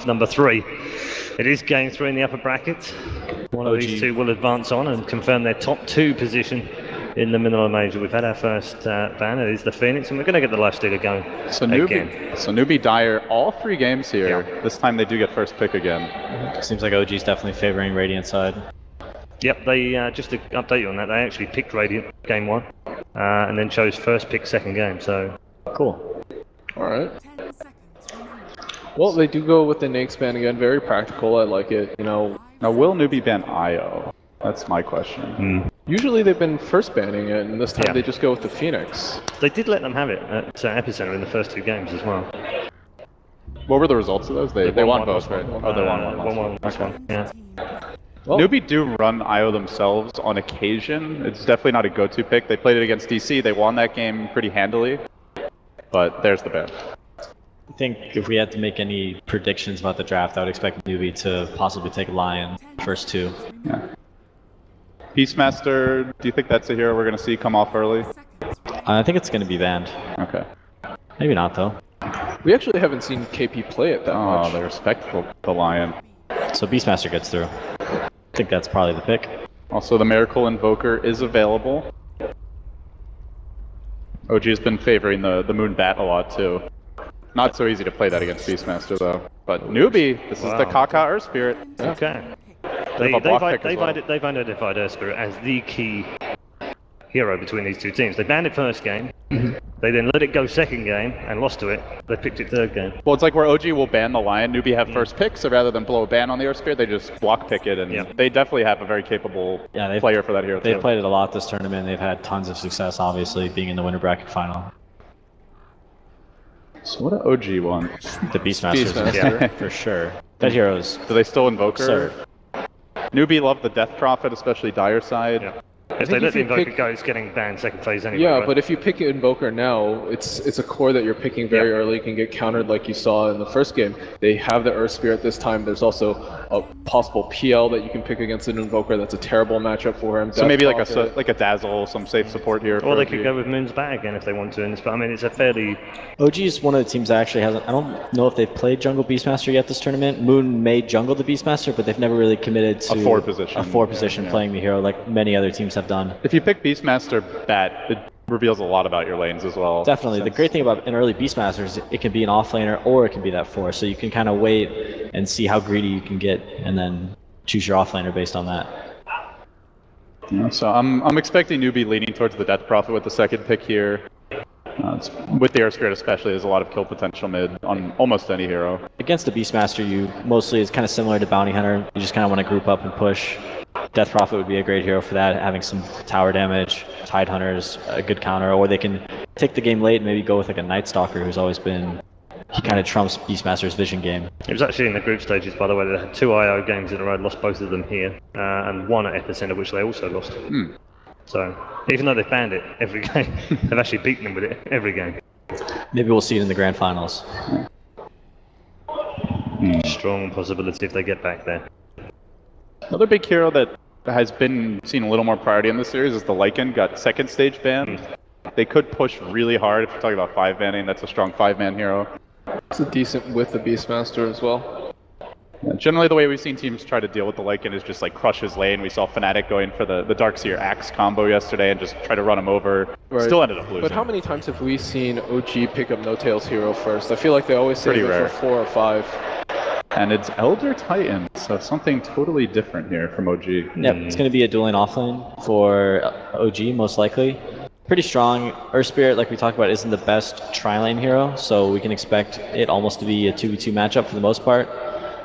number 3. It is game 3 in the upper bracket. One of these two will advance on and confirm their top 2 position in the Manila Major. We've had our first ban. It is the Phoenix, and we're going to get the Lifestealer going again. So Newbee Dire all 3 games here. Yeah. This time they do get first pick again. Seems like OG's definitely favoring Radiant side. Yep, they just to update you on that, they actually picked Radiant game 1 and then chose first pick second game. So cool. All right. Well, they do go with the Nakes ban again. Very practical. I like it. You know. Now, will Newbee ban IO? That's my question. Usually they've been first banning it, and this time they just go with the Phoenix. They did let them have it at Epicenter in the first 2 games as well. What were the results of those? They won both, right? Oh, they won one. Yeah. Well, Newbee do run IO themselves on occasion. It's definitely not a go-to pick. They played it against DC. They won that game pretty handily. But there's the ban. I think if we had to make any predictions about the draft, I would expect Newbee to possibly take Lion first 2. Yeah. Beastmaster, do you think that's a hero we're going to see come off early? I think it's going to be banned. Okay. Maybe not, though. We actually haven't seen KP play it that much. Oh, they're respectful, the Lion. So Beastmaster gets through. I think that's probably the pick. Also, the Miracle Invoker is available. OG has been favoring the Moon Bat a lot, too. Not so easy to play that against Beastmaster, though. But Newbee, this is the Kaka Earth Spirit. Okay. They've identified Earth Spirit as the key hero between these 2 teams. They banned it first game. They then let it go second game and lost to it. They picked it third game. Well, it's like where OG will ban the Lion, Newbee have first pick, so rather than blow a ban on the Earth Spirit, they just block pick it, and they definitely have a very capable player for that hero. They've played it a lot this tournament. They've had tons of success, obviously, being in the winner bracket final. So what do OG want? The Beastmaster, for sure. That hero's... Do they still invoke her? Sir. Newbee loved the Death Prophet, especially Dire side. Yeah. If they let the Invoker go, it's getting banned second phase anyway. Yeah, right? but if you pick Invoker now, it's a core that you're picking very early. It can get countered like you saw in the first game. They have the Earth Spirit this time. There's also a possible PL that you can pick against an Invoker. That's a terrible matchup for him. So maybe like a Dazzle, some safe support here. Or they could go with Moon's Bat again if they want to in this. But I mean, it's a fairly... OG is one of the teams that actually hasn't... I don't know if they've played Jungle Beastmaster yet this tournament. Moon may jungle the Beastmaster, but they've never really committed to... A 4 position. A 4 position playing the hero like many other teams have done. If you pick Beastmaster Bat, it reveals a lot about your lanes as well. Definitely. The great thing about an early Beastmaster is it can be an offlaner or it can be that 4. So you can kind of wait and see how greedy you can get and then choose your offlaner based on that. Yeah, so I'm expecting Newbee leaning towards the Death Prophet with the second pick here. With the Earth Spirit especially, there's a lot of kill potential mid on almost any hero. Against the Beastmaster, you mostly it's kind of similar to Bounty Hunter. You just kind of want to group up and push. Death Prophet would be a great hero for that, having some tower damage. Tide Hunter's a good counter, or they can take the game late and maybe go with like a Night Stalker who's always been... He kind of trumps Beastmaster's vision game. It was actually in the group stages, by the way. They had 2 IO games in a row, lost both of them here, and 1 at Epicenter, which they also lost. So, even though they banned it every game, they've actually beaten them with it every game. Maybe we'll see it in the grand finals. Strong possibility if they get back there. Another big hero that has been seen a little more priority in this series is the Lycan, got second stage banned. They could push really hard if you're talking about 5 banning. That's a strong 5-man hero. It's a decent with the Beastmaster as well. Yeah, generally, the way we've seen teams try to deal with the Lycan is just like crush his lane. We saw Fnatic going for the Darkseer Axe combo yesterday and just try to run him over. Right. Still ended up losing. But how many times have we seen OG pick up No-Tails hero first? I feel like they always save it for 4 or 5. And it's Elder Titan, so something totally different here from OG. Yep, it's going to be a dueling offlane for OG, most likely. Pretty strong. Earth Spirit, like we talked about, isn't the best tri-lane hero, so we can expect it almost to be a 2v2 matchup for the most part.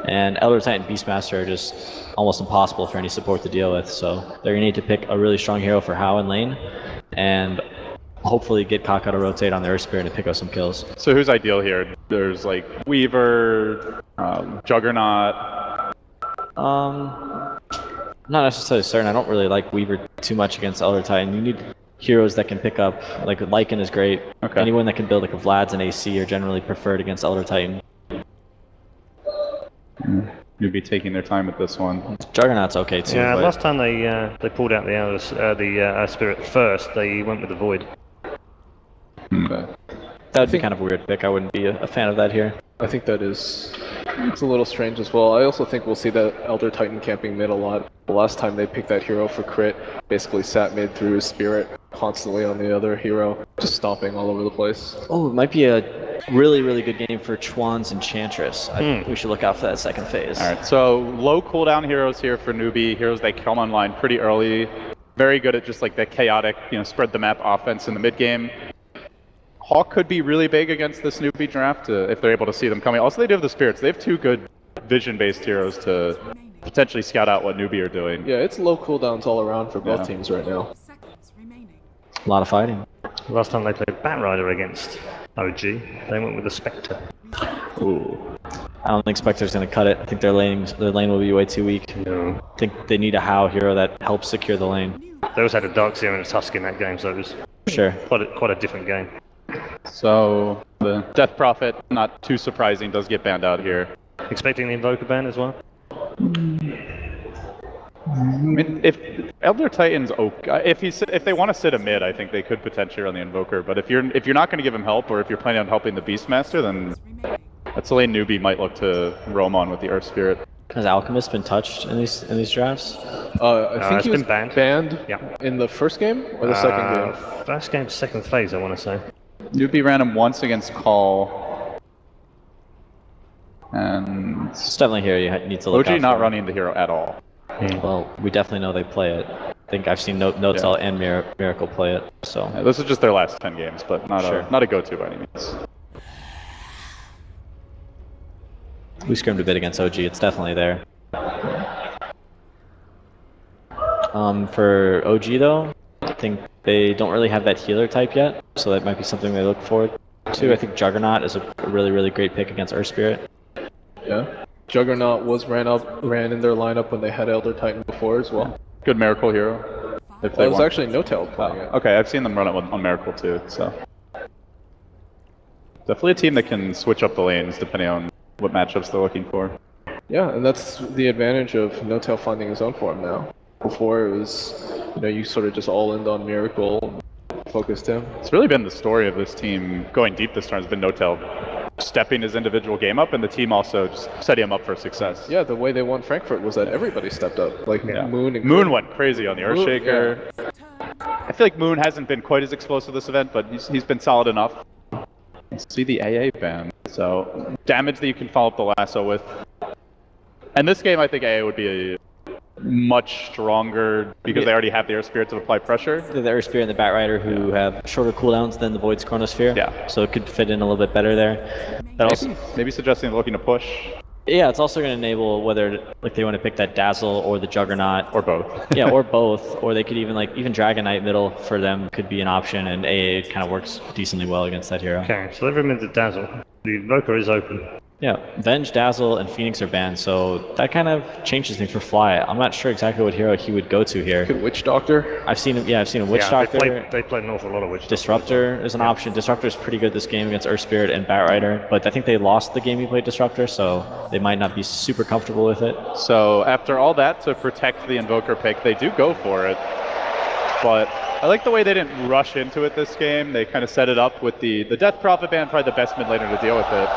And Elder Titan and Beastmaster are just almost impossible for any support to deal with, so they're going to need to pick a really strong hero for How and lane, and hopefully get Kaka to rotate on the Earth Spirit and pick up some kills. So who's ideal here? There's like Weaver, Juggernaut. Not necessarily certain. I don't really like Weaver too much against Elder Titan. You need heroes that can pick up, like Lycan is great. Okay. Anyone that can build like a Vlad's and AC are generally preferred against Elder Titan. You'd be taking their time with this one. Juggernaut's okay too. Yeah, last time they pulled out the Spirit first, they went with the Void. Okay. That would be kind of a weird pick. I wouldn't be a fan of that here. I think that is It's a little strange as well. I also think we'll see that Elder Titan camping mid a lot. The last time they picked that hero for crit, basically sat mid through his spirit constantly on the other hero, just stomping all over the place. Oh, it might be a really, really good game for Chuan's Enchantress. I think we should look out for that second phase. All right, so low cooldown heroes here for Newbee. Heroes that come online pretty early. Very good at just like that chaotic, spread the map offense in the mid game. Hawk could be really big against this Newbee draft if they're able to see them coming. Also, they do have the spirits. They have 2 good vision-based heroes to potentially scout out what Newbee are doing. Yeah, it's low cooldowns all around for both teams right now. A lot of fighting. Last time they played Batrider against OG, they went with the Spectre. Ooh. I don't think Spectre's going to cut it. I think their lane will be way too weak. No. I think they need a How hero that helps secure the lane. They also had a Darkseer and a Tusk in that game, so it was Sure. quite a different game. So the Death Prophet, not too surprising, does get banned out here. Expecting the Invoker ban as well? I mean, if Elder Titan's okay, if they want to sit a mid, I think they could potentially run the Invoker. But if you're not going to give him help, or if you're planning on helping the Beastmaster, then that's the lane Newbee might look to roam on with the Earth Spirit. Has Alchemist been touched in these drafts? I think it's he was been banned. Yeah. in the first game or the second game. First game, second phase, I want to say. Newbee ran him once against Call. And It's definitely here you need to look out OG not for. running the hero at all. Well, we definitely know they play it. I think I've seen Notel and Miracle play it. So Yeah, this is just their last 10 games, but not Sure. not a go-to by any means. we scrimmed a bit against OG. It's definitely there. For OG though, I think they don't really have that healer type yet, so that might be something they look forward to. I think Juggernaut is a really, really great pick against Earth Spirit. Yeah. Juggernaut was ran in their lineup when they had Elder Titan before as well. Good Miracle hero. If Well, they it was want. actually No-Tail playing it. Okay, I've seen them run it on Miracle too, so. Definitely a team that can switch up the lanes depending on what matchups they're looking for. Yeah, and that's the advantage of No-Tail finding his own form now. Before it was, you sort of just all in on Miracle, focused him. It's really been the story of this team going deep this turn has been No-Tail stepping his individual game up, and the team also just setting him up for success. Yeah, the way they won Frankfurt was that everybody stepped up, like Moon and Moon went crazy on the Moon, Earthshaker. I feel like Moon hasn't been quite as explosive this event, but he's been solid enough. Let's see the AA ban. So damage that you can follow up the lasso with. And this game, I think AA would be much stronger because they already have the Earth Spirit to apply pressure. The Earth Spirit and the Batrider who have shorter cooldowns than the Void's Chronosphere. Yeah. So it could fit in a little bit better there. That also, Maybe suggesting looking to push. yeah, it's also going to enable whether they want to pick that Dazzle or the Juggernaut. Or both. Yeah, or both. Or they could even Dragon Knight middle for them could be an option, and AA kind of works decently well against that hero. Okay, so every minute Dazzle. The Invoker is open. Yeah, Venge, Dazzle, and Phoenix are banned, so that kind of changes things for Fly. I'm not sure exactly what hero he would go to here. Good Witch Doctor. I've seen a Witch Yeah, Doctor. they played an awful lot of Witch Doctor. Disruptor is an option. Disruptor is pretty good this game against Earth Spirit and Batrider, but I think they lost the game he played Disruptor, so they might not be super comfortable with it. So after all that, to protect the Invoker pick, they do go for it. But I like the way they didn't rush into it this game. They kind of set it up with the Death Prophet ban, probably the best mid laner to deal with it.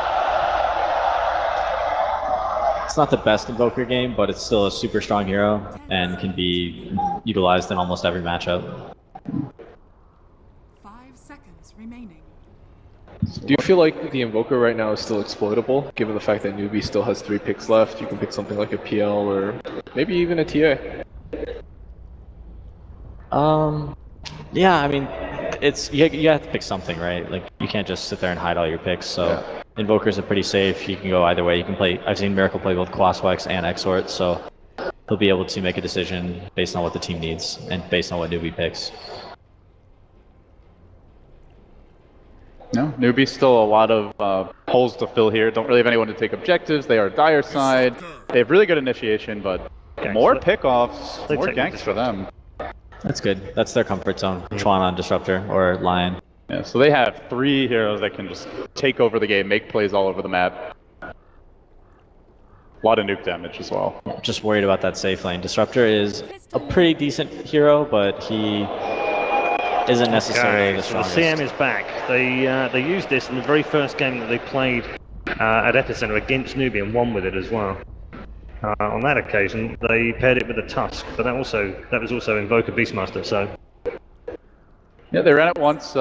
It's not the best Invoker game, but it's still a super strong hero and can be utilized in almost every matchup. 5 seconds remaining. Do you feel like the Invoker right now is still exploitable, given the fact that Newbee still has 3 picks left? You can pick something like a PL or maybe even a TA. Yeah, I mean, it's you have to pick something, right? Like you can't just sit there and hide all your picks. So Invokers are pretty safe. You can go either way. You can play. I've seen Miracle play both Quaswex and Exort, so he'll be able to make a decision based on what the team needs and based on what Newbee picks. No, Newbee still a lot of holes to fill here. Don't really have anyone to take objectives. They are dire side. They have really good initiation, but more pickoffs, They more take ganks for them. That's good. That's their comfort zone. Chuan on Disruptor or Lion. Yeah, so they have 3 heroes that can just take over the game, make plays all over the map. A lot of nuke damage as well. Just worried about that safe lane. Disruptor is a pretty decent hero, but he isn't necessarily the So the strongest. CM is back. They used this in the very first game that they played at Epicenter against Newbee and won with it as well. On that occasion, they paired it with a Tusk, but that was also Invoker Beastmaster. So yeah, they ran it once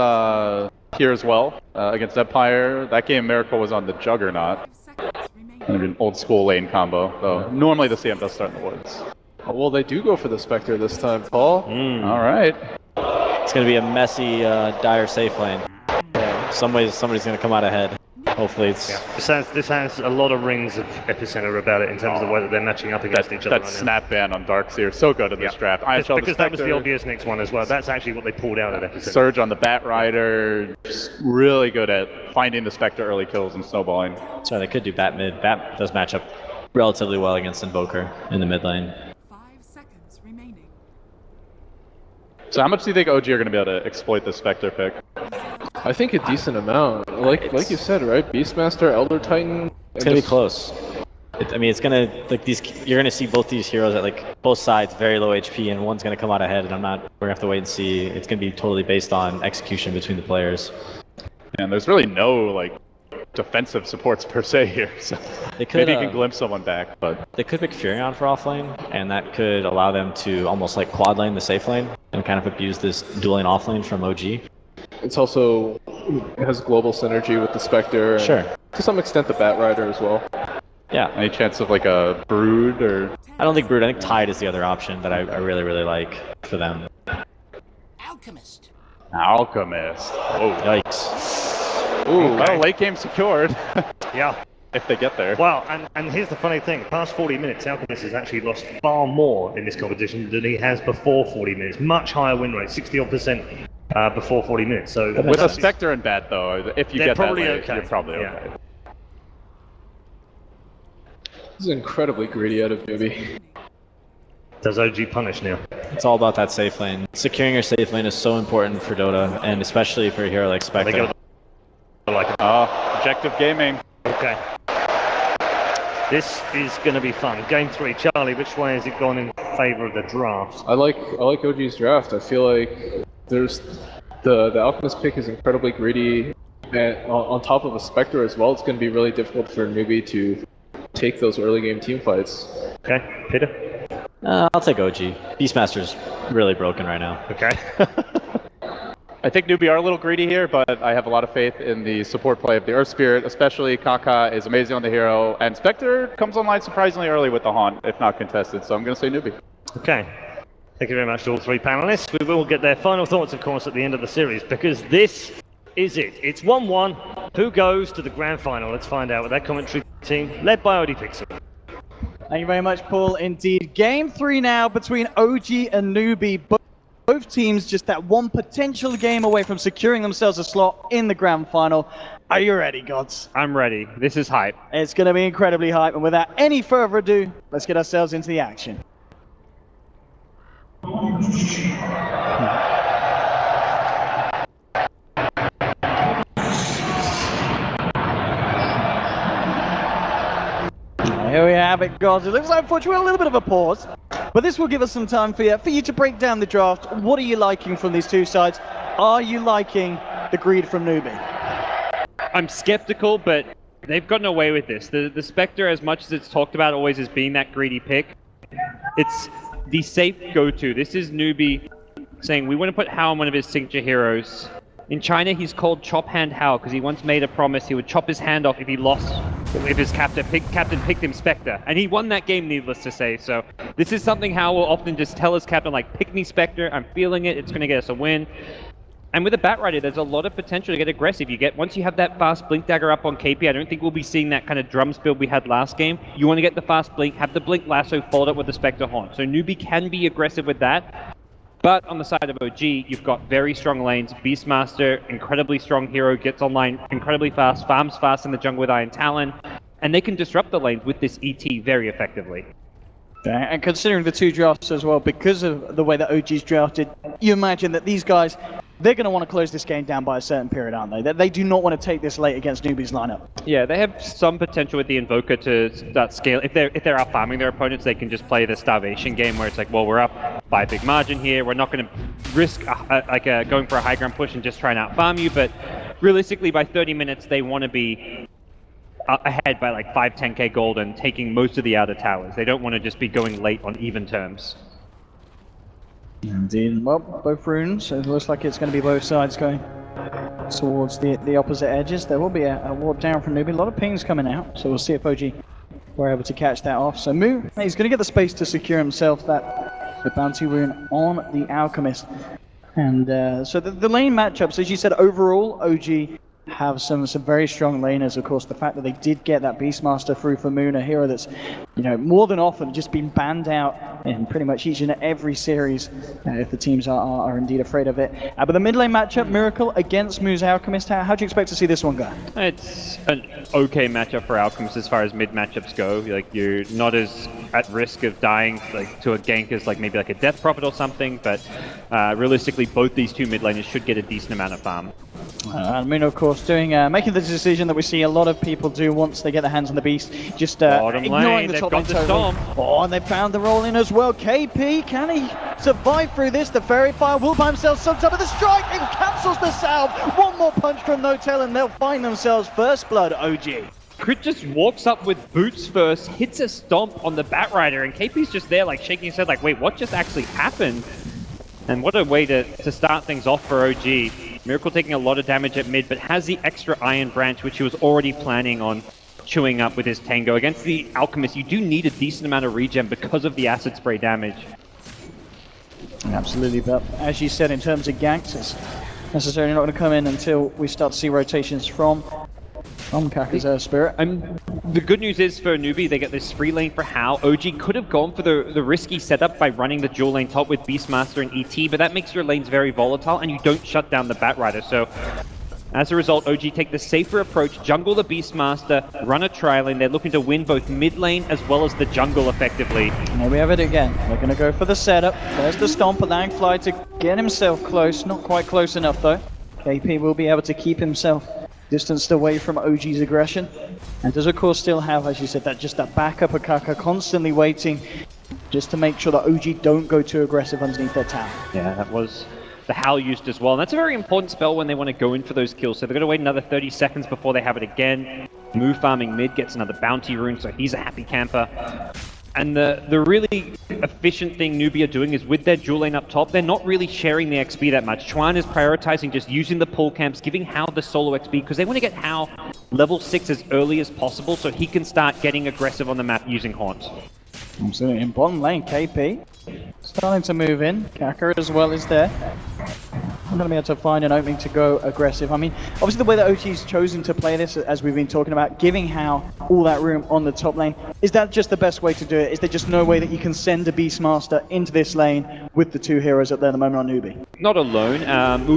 here as well against Empire. That game, Miracle was on the Juggernaut. 5 seconds remaining. Kind of an old school lane combo, though normally the CM does start in the woods. Oh, well, they do go for the Spectre this time, Paul. All right. It's going to be a messy, dire safe lane. Somebody's going to come out ahead. Hopefully it's... yeah. This has a lot of rings of Epicenter about it in terms of the way that they're matching up against each other. That right snap ban on Darkseer, so good in this draft. ISL because that was the obvious next one as well. That's actually what they pulled out at Epicenter. Surge on the Bat Rider, just really good at finding the Spectre early kills and snowballing. Sorry, they could do Bat mid. Bat does match up relatively well against Invoker in the mid lane. 5 seconds remaining. So how much do you think OG are going to be able to exploit this Spectre pick? I think a decent amount. Like you said, right? Beastmaster, Elder Titan. It's going to be close. I mean, it's going to, like, you're going to see both these heroes at, like, both sides very low HP, and one's going to come out ahead, and we're going to have to wait and see. It's going to be totally based on execution between the players. And there's really no, like, defensive supports per se here, so maybe you can glimpse someone back, but... They could pick Furion for offlane, and that could allow them to almost, like, quad lane the safe lane, and kind of abuse this dual lane offlane from OG. It's also, it has global synergy with the Spectre. Sure. To some extent, the Bat Rider as well. Yeah. Any chance of, like, a Brood, or... I don't think Brood. I think Tide is the other option that I really, really like for them. Alchemist. Alchemist. Oh, Yikes. ooh, well, late game secured. Yeah. If they get there. Well, and here's the funny thing. Past 40 minutes, Alchemist has actually lost far more in this competition than he has before 40 minutes. Much higher win rate, 60-odd% before 40 minutes. So With a Spectre and Bat, though, if you they're get probably that late, okay. you're probably Yeah. okay. This is incredibly greedy out of Newbee. Does OG punish now? It's all about that safe lane. Securing your safe lane is so important for Dota, and especially for a hero like They Spectre. go like Objective Gaming. okay. This is going to be fun. Game 3, Charlie. Which way has it gone in favor of the draft? I like OG's draft. I feel like there's the Alchemist pick is incredibly greedy, and on top of a Spectre as well, it's going to be really difficult for Newbee to take those early game team fights. Okay, Peter. I'll take OG. Beastmaster's really broken right now. Okay. I think Newbee are a little greedy here, but I have a lot of faith in the support play of the Earth Spirit, especially Kaka is amazing on the hero, and Spectre comes online surprisingly early with the Haunt, if not contested, so I'm going to say Newbee. Okay. Thank you very much to all three panelists. We will get their final thoughts, of course, at the end of the series, because this is it. It's 1-1. Who goes to the grand final? Let's find out with that commentary team, led by Odie Pixel. Thank you very much, Paul. Indeed. Game 3 now between OG and Newbee. Both teams just that one potential game away from securing themselves a slot in the grand final. Are you ready, gods? I'm ready. This is hype. It's going to be incredibly hype, and without any further ado, let's get ourselves into the action. Here we have it, guys. It looks like, unfortunately, a little bit of a pause, but this will give us some time for you to break down the draft. What are you liking from these two sides? Are you liking the greed from Newbee? I'm skeptical, but they've gotten away with this. The Spectre, as much as it's talked about always as being that greedy pick, it's the safe go-to. This is Newbee saying, we want to put Hao on one of his signature heroes. In China, he's called Chop Hand Hao because he once made a promise he would chop his hand off if he lost, if his captain picked him Spectre. And he won that game, needless to say. So this is something Hao will often just tell his captain, like, pick me Spectre, I'm feeling it, it's going to get us a win. And with a Bat Rider, there's a lot of potential to get aggressive. Once you have that fast Blink Dagger up on KP, I don't think we'll be seeing that kind of drums build we had last game. You want to get the fast Blink, have the Blink Lasso followed up with the Spectre Haunt. So Newbee can be aggressive with that. But on the side of OG, you've got very strong lanes. Beastmaster, incredibly strong hero, gets online incredibly fast, farms fast in the jungle with Iron Talon, and they can disrupt the lanes with this ET very effectively. And considering the two drafts as well, because of the way that OG's drafted, you imagine that these guys, they're going to want to close this game down by a certain period, aren't they? That they do not want to take this late against Newbee's lineup. Yeah, they have some potential with the Invoker to start scale. If they're out farming their opponents, they can just play the starvation game where it's like, well, we're up by a big margin here. We're not going to risk going for a high ground push and just try and out farm you. But realistically, by 30 minutes, they want to be ahead by like 5-10k gold and taking most of the outer towers. They don't want to just be going late on even terms. Indeed. Well, both runes. It looks like it's going to be both sides going towards the opposite edges. There will be a ward down from Newbee. A lot of pings coming out, so we'll see if OG were able to catch that off. So Moo, he's going to get the space to secure himself the bounty rune on the Alchemist. And so the lane matchups, as you said, overall, OG have some very strong laners. Of course, the fact that they did get that Beastmaster through for Moon, a hero that's, you know, more than often just been banned out in pretty much each and every series if the teams are indeed afraid of it. But the mid lane matchup, Miracle against Moo's Alchemist, how do you expect to see this one go? It's an okay matchup for Alchemist as far as mid matchups go. Like, you're not as at risk of dying like to a gank as like maybe like a Death Prophet or something, but realistically, both these two mid laners should get a decent amount of farm. Moon, of course, making the decision that we see a lot of people do once they get their hands on the beast, just ignoring lane, the top they've lane got the totally. storm. Oh, and they found the roll in as well. KP, can he survive through this? The Fairy Fire will by himself sums up with the strike. It cancels the salve. One more punch from Notel and they'll find themselves first blood, OG. Crit just walks up with boots first, hits a stomp on the Batrider, and KP's just there like shaking his head like, wait, what just actually happened? And what a way to start things off for OG. Miracle taking a lot of damage at mid, but has the extra Iron Branch, which he was already planning on chewing up with his Tango. Against the Alchemist, you do need a decent amount of regen because of the Acid Spray damage. Absolutely, but as you said, in terms of ganks, it's necessarily not going to come in until we start to see rotations from Kaka's Spirit. The good news is for Newbee, they get this free lane for Hao. OG could have gone for the risky setup by running the dual lane top with Beastmaster and ET, but that makes your lanes very volatile and you don't shut down the Batrider. So as a result, OG take the safer approach, jungle the Beastmaster, run a tri-lane. They're looking to win both mid lane as well as the jungle effectively. And here we have it again. They're going to go for the setup. There's the stomp, allowing Fly to get himself close. Not quite close enough though. KP will be able to keep himself distanced away from OG's aggression, and does of course still have, as you said, that backup of Kaka constantly waiting just to make sure that OG don't go too aggressive underneath their tower. Yeah, that was the Hal used as well, and that's a very important spell when they want to go in for those kills, so they're going to wait another 30 seconds before they have it again. Moo farming mid gets another bounty rune, so he's a happy camper. And the really efficient thing Newbee are doing is with their dual lane up top, they're not really sharing the XP that much. Chuan is prioritizing just using the pull camps, giving Hao the solo XP, because they want to get Hao level 6 as early as possible so he can start getting aggressive on the map using Haunt. Absolutely. In bottom lane, KP starting to move in. Kaka as well is there. I'm going to be able to find an opening to go aggressive. I mean, obviously the way that OG's chosen to play this, as we've been talking about, giving Hao all that room on the top lane, is that just the best way to do it? Is there just no way that you can send a Beastmaster into this lane with the two heroes up there at the moment on Newbee? Not alone.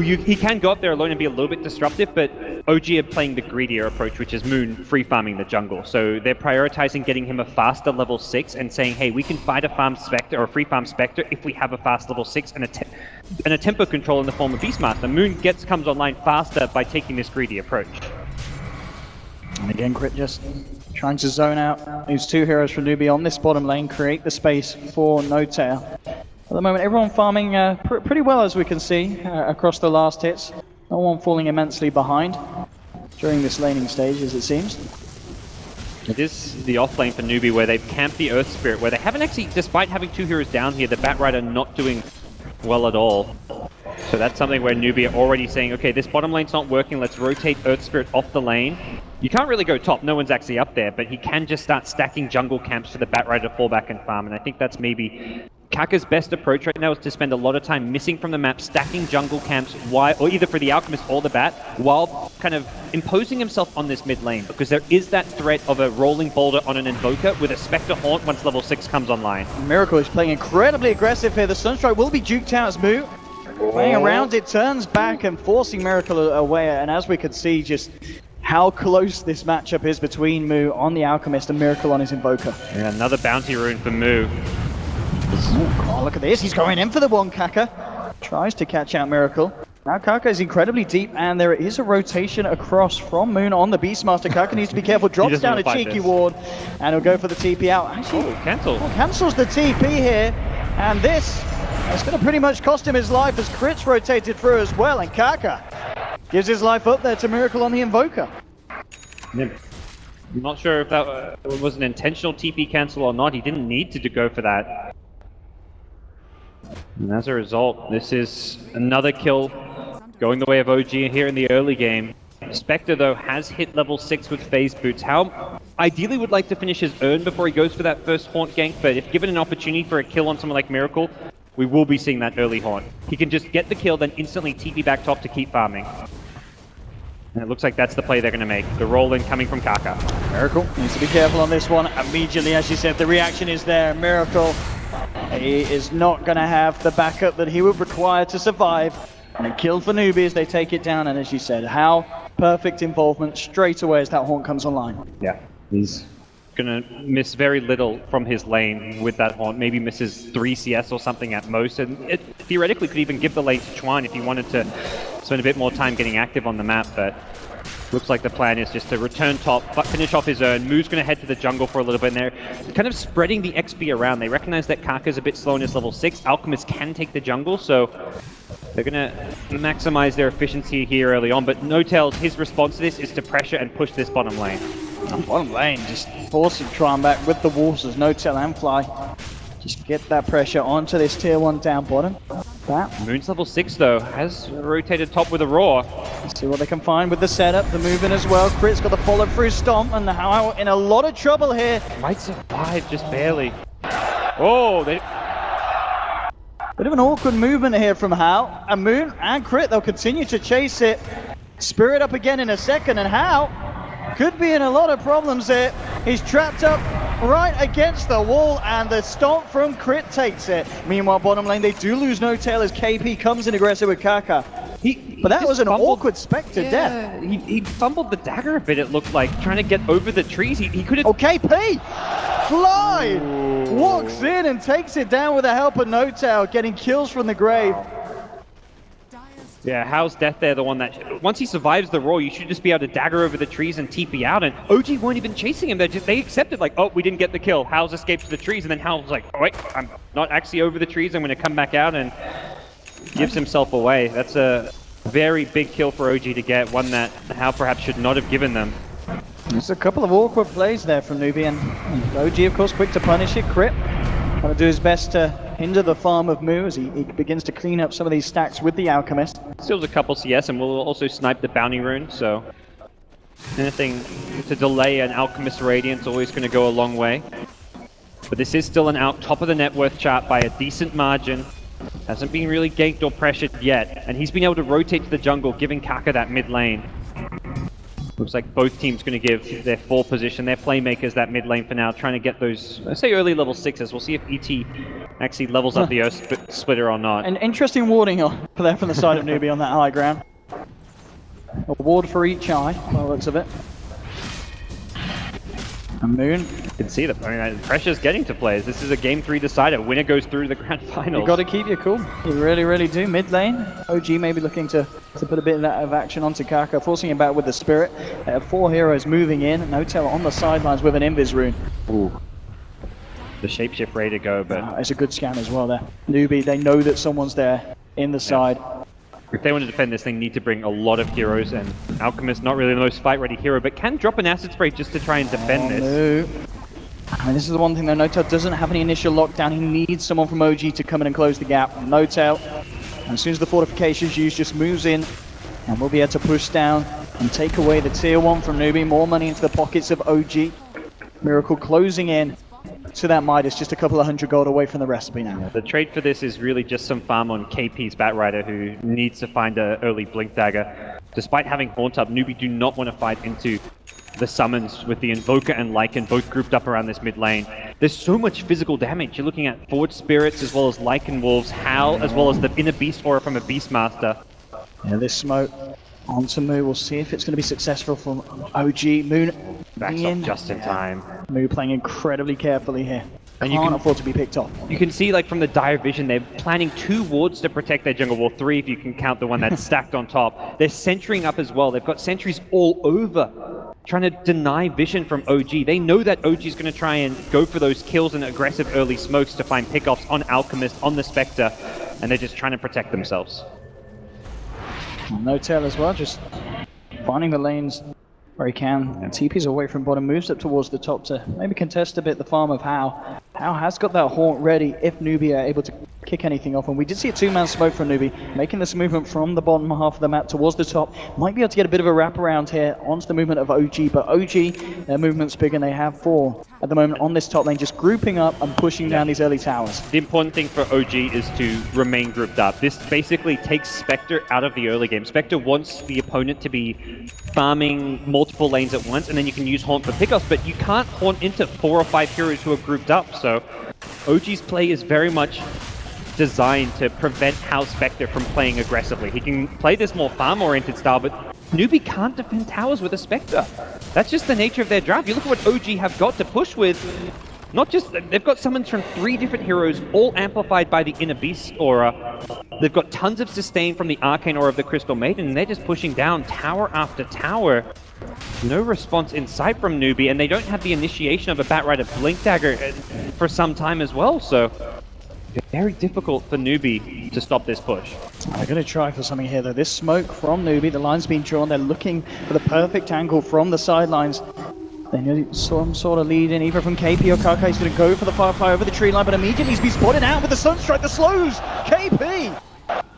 He can go up there alone and be a little bit disruptive, but OG are playing the greedier approach, which is Moon free farming the jungle. So they're prioritizing getting him a faster level 6 and saying, hey, we can fight a farm Spectre or a free farm Spectre if we have a fast level 6 and a tempo control in the form of Beastmaster. Moon comes online faster by taking this greedy approach. And again, Crit just trying to zone out these two heroes from Newbee on this bottom lane, create the space for Notail. At the moment, everyone farming pretty well, as we can see, across the last hits. No one falling immensely behind during this laning stage, as it seems. It is the off lane for Newbee where they've camped the Earth Spirit, where they haven't actually, despite having two heroes down here, the Batrider not doing well at all. So that's something where Newbee are already saying, okay, this bottom lane's not working, let's rotate Earth Spirit off the lane. You can't really go top, no one's actually up there, but he can just start stacking jungle camps for the Batrider to fall back and farm, and I think that's maybe Kaka's best approach right now is to spend a lot of time missing from the map, stacking jungle camps, or either for the Alchemist or the Bat, while kind of imposing himself on this mid lane, because there is that threat of a rolling boulder on an Invoker with a Spectre Haunt once level 6 comes online. Miracle is playing incredibly aggressive here. The Sunstrike will be duked out as Moo. Playing around, it turns back and forcing Miracle away, and as we could see, just how close this matchup is between Moo on the Alchemist and Miracle on his Invoker. Yeah, another bounty rune for Moo. Oh, look at this, he's going in for the one, Kaka. Tries to catch out Miracle. Now Kaka is incredibly deep, and there is a rotation across from Moon on the Beastmaster. Kaka needs to be careful, drops down a cheeky ward, and he'll go for the TP out. Actually, cancels the TP here, and this is going to pretty much cost him his life as Crit's rotated through as well, and Kaka gives his life up there to Miracle on the Invoker. I'm not sure if that was an intentional TP cancel or not. He didn't need to go for that. And as a result, this is another kill going the way of OG here in the early game. Spectre, though, has hit level 6 with phase boots. How ideally would like to finish his urn before he goes for that first haunt gank, but if given an opportunity for a kill on someone like Miracle, we will be seeing that early haunt. He can just get the kill, then instantly TP back top to keep farming. And it looks like that's the play they're going to make. The roll-in coming from Kaka. Miracle needs to be careful on this one. Immediately, as you said, the reaction is there. Miracle, he is not going to have the backup that he would require to survive. And a kill for Newbee as they take it down. And as you said, how perfect involvement straight away as that haunt comes online. Yeah, he's going to miss very little from his lane with that haunt. Maybe misses 3 CS or something at most. And it theoretically could even give the lane to Chuan if he wanted to spend a bit more time getting active on the map. But looks like the plan is just to return top, finish off his urn. Moo's going to head to the jungle for a little bit, and they're kind of spreading the XP around. They recognize that Kaka's a bit slow in his level 6. Alchemist can take the jungle, so they're going to maximize their efficiency here early on. But N0tail's, his response to this is to pressure and push this bottom lane. Bottom lane, just forcing Tron back with the wolves as N0tail and Fly. Just get that pressure onto this tier 1 down bottom. Moon's level 6 though, has rotated top with a roar. Let's see what they can find with the setup, the movement as well. Crit's got the follow through stomp, and how in a lot of trouble here. Might survive, just barely. Oh, they... Bit of an awkward movement here from Hao. And Moon and Crit, they'll continue to chase it. Spirit up again in a second, and Hao could be in a lot of problems here. He's trapped up right against the wall, and the stomp from Crit takes it. Meanwhile, bottom lane, they do lose N0tail as KP comes in aggressive with Kaka. But that was an awkward Spectre death. He fumbled the dagger a bit, it looked like, trying to get over the trees. He could have... Oh, KP! Fly! Walks in and takes it down with the help of N0tail, getting kills from the grave. Yeah, Hao's death there, the one that... Once he survives the roar, you should just be able to dagger over the trees and TP out, and OG weren't even chasing him. They accepted, like, oh, we didn't get the kill. Hao's escaped to the trees, and then Hao's like, oh, wait, I'm not actually over the trees. I'm going to come back out, and gives himself away. That's a very big kill for OG to get, one that Hao perhaps should not have given them. There's a couple of awkward plays there from Newbee, and OG, of course, quick to punish it. Crit trying to do his best to hinder the farm of Moo as he begins to clean up some of these stacks with the Alchemist. Steals a couple CS and will also snipe the bounty rune, so anything to delay an Alchemist Radiant's always going to go a long way. But this is still an out top of the net worth chart by a decent margin. Hasn't been really ganked or pressured yet, and he's been able to rotate to the jungle, giving Kaka that mid lane. Looks like both teams going to give their 4 position, their playmakers that mid lane for now, trying to get those, let's say, early level 6s. We'll see if ET actually levels up the Earth Splitter or not. An interesting warding there from the side of Newbee on that high ground. A ward for each eye, by the looks of it. And Moon. You can see the pressure's getting to players. This is a game 3 decider. Winner goes through to the grand finals. You've got to keep your cool. You really, really do. Mid lane, OG may be looking to put a bit of action onto Kaka, forcing him back with the Spirit. 4 heroes moving in. N0tail on the sidelines with an Invis rune. Ooh. The shapeshift ready to go, but... it's a good scan as well there. Newbee, they know that someone's there in the side. If they want to defend this, they need to bring a lot of heroes, and Alchemist not really the most fight-ready hero, but can drop an acid spray just to try and defend this. No. I mean, this is the one thing that N0tail doesn't have any initial lockdown. He needs someone from OG to come in and close the gap. N0tail, as soon as the fortification's used, just moves in, and we'll be able to push down and take away the tier 1 from Newbee. More money into the pockets of OG. Miracle closing in to that Midas, just a couple of 100 gold away from the recipe now. The trade for this is really just some farm on KP's Batrider, who needs to find an early Blink Dagger. Despite having Haunt up, Newbee do not want to fight into the summons with the Invoker and Lycan both grouped up around this mid lane. There's so much physical damage. You're looking at Forge Spirits as well as Lycan Wolves, Howl, as well as the Inner Beast Aura from a Beastmaster. Yeah, this smoke onto Moo. We'll see if it's going to be successful from OG. Moon backs off just in time. Moo playing incredibly carefully here. And Can't afford to be picked off. You can see, like, from the dire vision, they're planning 2 wards to protect their jungle. Well, 3 if you can count the one that's stacked on top. They're centering up as well. They've got sentries all over, trying to deny vision from OG. They know that OG is going to try and go for those kills and aggressive early smokes to find pickoffs on Alchemist, on the Spectre, and they're just trying to protect themselves. N0tail as well, just finding the lanes Where he can. And TP's away from bottom, moves up towards the top to maybe contest a bit the farm of How. How has got that haunt ready if Newbee are able to kick anything off. And we did see a two-man smoke from Newbee, making this movement from the bottom half of the map towards the top. Might be able to get a bit of a wraparound here onto the movement of OG, but OG, their movement's big and they have 4 at the moment on this top lane, just grouping up and pushing down these early towers. The important thing for OG is to remain grouped up. This basically takes Spectre out of the early game. Spectre wants the opponent to be farming multiple lanes at once, and then you can use Haunt for pickoffs, but you can't Haunt into 4 or 5 heroes who are grouped up, so OG's play is very much designed to prevent How Spectre from playing aggressively. He can play this more farm-oriented style, but Newbee can't defend towers with a Spectre. That's just the nature of their draft. You look at what OG have got to push with. Not just, they've got summons from 3 different heroes, all amplified by the Inner Beast aura. They've got tons of sustain from the Arcane aura of the Crystal Maiden, and they're just pushing down tower after tower. No response in sight from Newbee, and they don't have the initiation of a Batrider Blink Dagger for some time as well, so very difficult for Newbee to stop this push. They're going to try for something here though. This smoke from Newbee, the line's being drawn, they're looking for the perfect angle from the sidelines. They need some sort of lead in, either from KP or Kaka. He's going to go for the Firefly over the tree line, but immediately he's been spotted out with the Sunstrike that slows KP.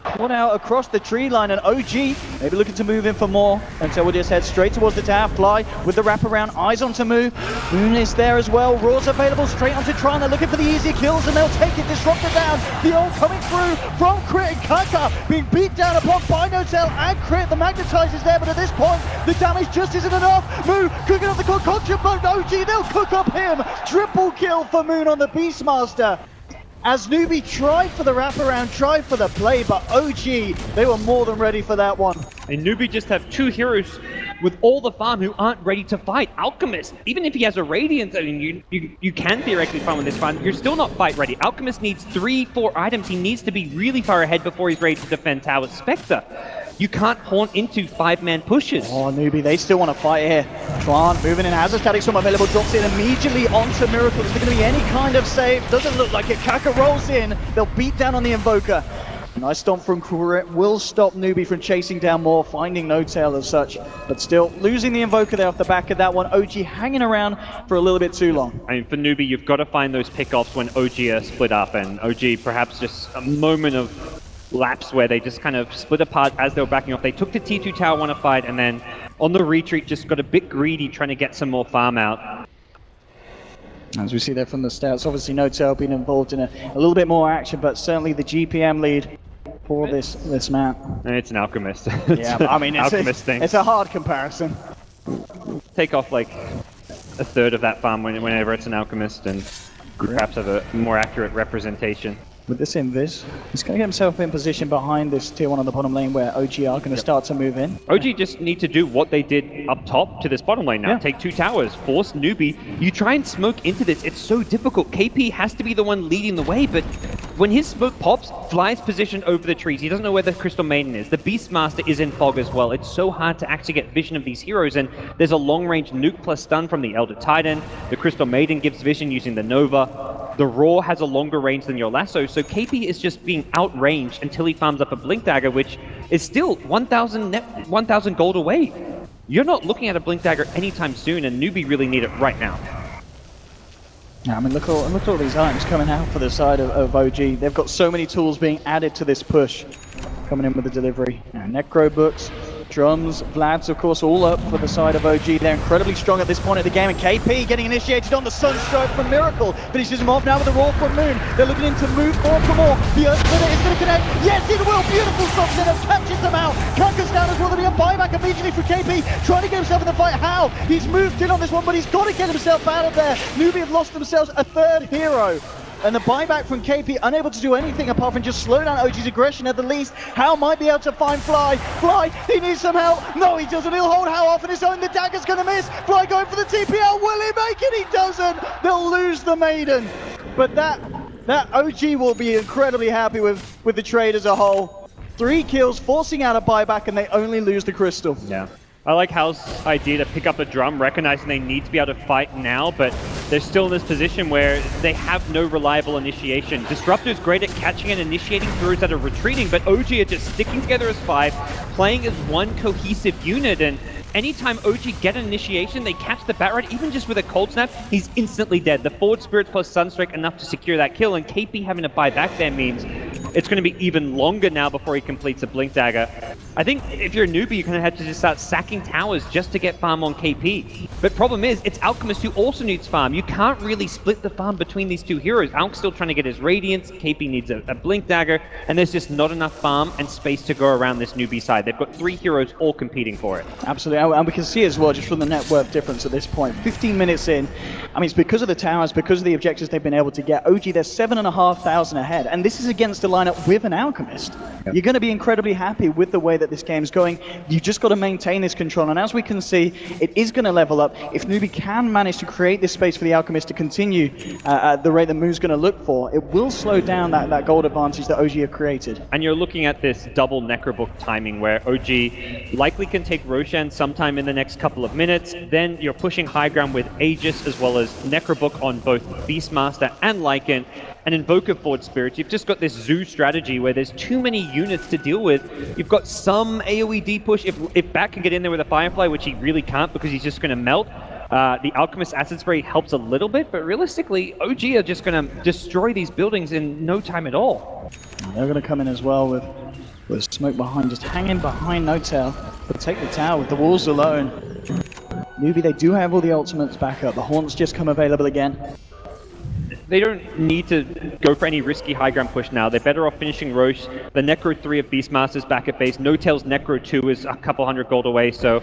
Caught out across the tree line, and OG maybe looking to move in for more. And so we'll just head straight towards the tower. Fly with the wraparound, eyes onto Moo. Moon is there as well. Raw's available straight onto Tron. They're looking for the easier kills, and they'll take it. Disruptor down. The ult coming through from Crit, and Kaka being beat down upon by Notel and Crit. The Magnetize is there, but at this point, the damage just isn't enough. Moo cooking up the concoction, but OG, they'll cook up him. Triple kill for Moon on the Beastmaster. As Newbee tried for the wraparound, tried for the play, but OG, they were more than ready for that one. And Newbee just have 2 heroes with all the farm who aren't ready to fight. Alchemist, even if he has a Radiance, I mean, you can theoretically farm with this farm, you're still not fight ready. Alchemist needs 3-4 items. He needs to be really far ahead before he's ready to defend tower. Spectre, you can't haunt into 5-man pushes. Oh, Newbee, they still want to fight here. Tron moving in, has a static storm available, drops in immediately onto Miracle. Is there going to be any kind of save? Doesn't look like it. Kaka rolls in, they'll beat down on the Invoker. Nice stomp from Crit will stop Newbee from chasing down more, finding no tail as such, but still losing the Invoker there off the back of that one. OG hanging around for a little bit too long. I mean, for Newbee, you've got to find those pickoffs when OG are split up, and OG perhaps just a moment of lapse where they just kind of split apart as they were backing off. They took the T2 tower one fight, and then on the retreat just got a bit greedy trying to get some more farm out. As we see there from the stats, obviously Notel being involved in a little bit more action, but certainly the GPM lead for this map. And it's an Alchemist. Yeah, I mean, it's a hard comparison. Take off like a third of that farm whenever it's an Alchemist, and perhaps have a more accurate representation. With this invis, he's going to get himself in position behind this tier 1 on the bottom lane where OG are going to start to move in. OG just need to do what they did up top to this bottom lane now. Take 2 towers, force Newbee. You try and smoke into this, it's so difficult. KP has to be the one leading the way, but when his smoke pops, Fly's positioned over the trees. He doesn't know where the Crystal Maiden is. The Beastmaster is in fog as well. It's so hard to actually get vision of these heroes, and there's a long-range nuke plus stun from the Elder Titan. The Crystal Maiden gives vision using the Nova. The Raw has a longer range than your Lasso, so KP is just being outranged until he farms up a Blink Dagger, which is still 1,000 gold away. You're not looking at a Blink Dagger anytime soon, and Newbee really need it right now. Yeah, I mean, look at all these items coming out for the side of OG. They've got so many tools being added to this push, coming in with the delivery. Necro books, drums, Vlad's, of course, all up for the side of OG. They're incredibly strong at this point of the game, and KP getting initiated on the Sunstrike from Miracle. Finishes him off now with the Raw from Moon. They're looking in to move more for more. The Earth Splitter is going to connect. Yes, it will. Beautiful stops in and catches them out. Kaka's down as well. There'll be a buyback immediately for KP, trying to get himself in the fight. How? He's moved in on this one, but he's got to get himself out of there. Newbee have lost themselves a 3rd hero. And the buyback from KP, unable to do anything apart from just slow down OG's aggression at the least. How might be able to find Fly. Fly, he needs some help. No, he doesn't. He'll hold How off on his own. The dagger's going to miss. Fly going for the TPL. Will he make it? He doesn't. They'll lose the Maiden. But that OG will be incredibly happy with the trade as a whole. 3 kills, forcing out a buyback, and they only lose the Crystal. Yeah. I like Hal's idea to pick up a drum, recognizing they need to be able to fight now, but they're still in this position where they have no reliable initiation. Disruptor's great at catching and initiating throws that are retreating, but OG are just sticking together as 5, playing as one cohesive unit, and anytime OG get an initiation, they catch the Batrider, even just with a cold snap, he's instantly dead. The Forward Spirits plus Sunstrike enough to secure that kill, and KP having to buy back there means it's going to be even longer now before he completes a Blink Dagger. I think if you're a newbie, you're going to have to just start sacking towers just to get farm on KP. But problem is, it's Alchemist who also needs farm. You can't really split the farm between these two heroes. Alk's still trying to get his Radiance, KP needs a Blink Dagger, and there's just not enough farm and space to go around this newbie side. They've got 3 heroes all competing for it. Absolutely, and we can see as well, just from the net worth difference at this point, 15 minutes in, I mean, it's because of the towers, because of the objectives they've been able to get. OG, they're 7,500 ahead, and this is against a lineup with an Alchemist. Yep. You're going to be incredibly happy with the way that this game's going. You just got to maintain this control, and as we can see, it is going to level up. If NewBee can manage to create this space for the Alchemist to continue at the rate that Moo's going to look for, it will slow down that gold advantage that OG have created. And you're looking at this double Necrobook timing where OG likely can take Roshan sometime in the next couple of minutes. Then you're pushing high ground with Aegis as well as Necrobook on both Beastmaster and Lycan. And Invoker Forward Spirits, you've just got this zoo strategy where there's too many units to deal with. You've got some AoE D push. If Bat can get in there with a Firefly, which he really can't because he's just going to melt, the Alchemist Acid Spray helps a little bit, but realistically, OG are just going to destroy these buildings in no time at all. They're going to come in as well with smoke behind, just hanging behind No-Tail. But take the tower with the walls alone. NewBee, they do have all the ultimates back up. The Haunts just come available again. They don't need to go for any risky high ground push now. They're better off finishing Roche. The Necro 3 of Beastmaster's back at base. No-Tail's Necro 2 is a couple hundred gold away, so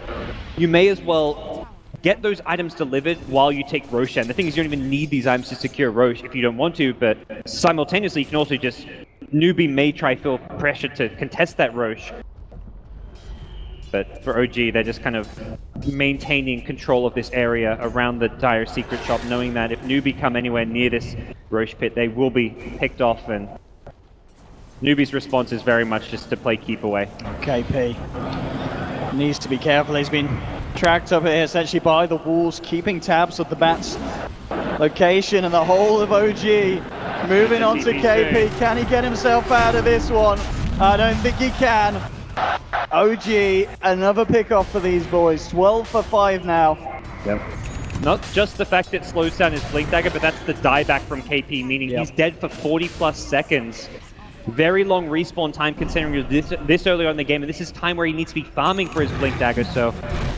you may as well get those items delivered while you take Roshan. The thing is, you don't even need these items to secure Roche if you don't want to, but simultaneously you can also just... NewBee may try feel pressure to contest that Roche. But for OG, they're just kind of maintaining control of this area around the Dire Secret Shop, knowing that if NewBee come anywhere near this Roche pit, they will be picked off, and NewBee's response is very much just to play keep away. KP needs to be careful. He's been tracked up here essentially by the walls, keeping tabs of the Bat's location, and the whole of OG moving on to KP. Can he get himself out of this one? I don't think he can. OG, another pick off for these boys. 12 for 5 now. Yep. Not just the fact it slows down his Blink Dagger, but that's the dieback from KP, meaning he's dead for 40 plus seconds. Very long respawn time considering you're this early on in the game, and this is time where he needs to be farming for his Blink Dagger, so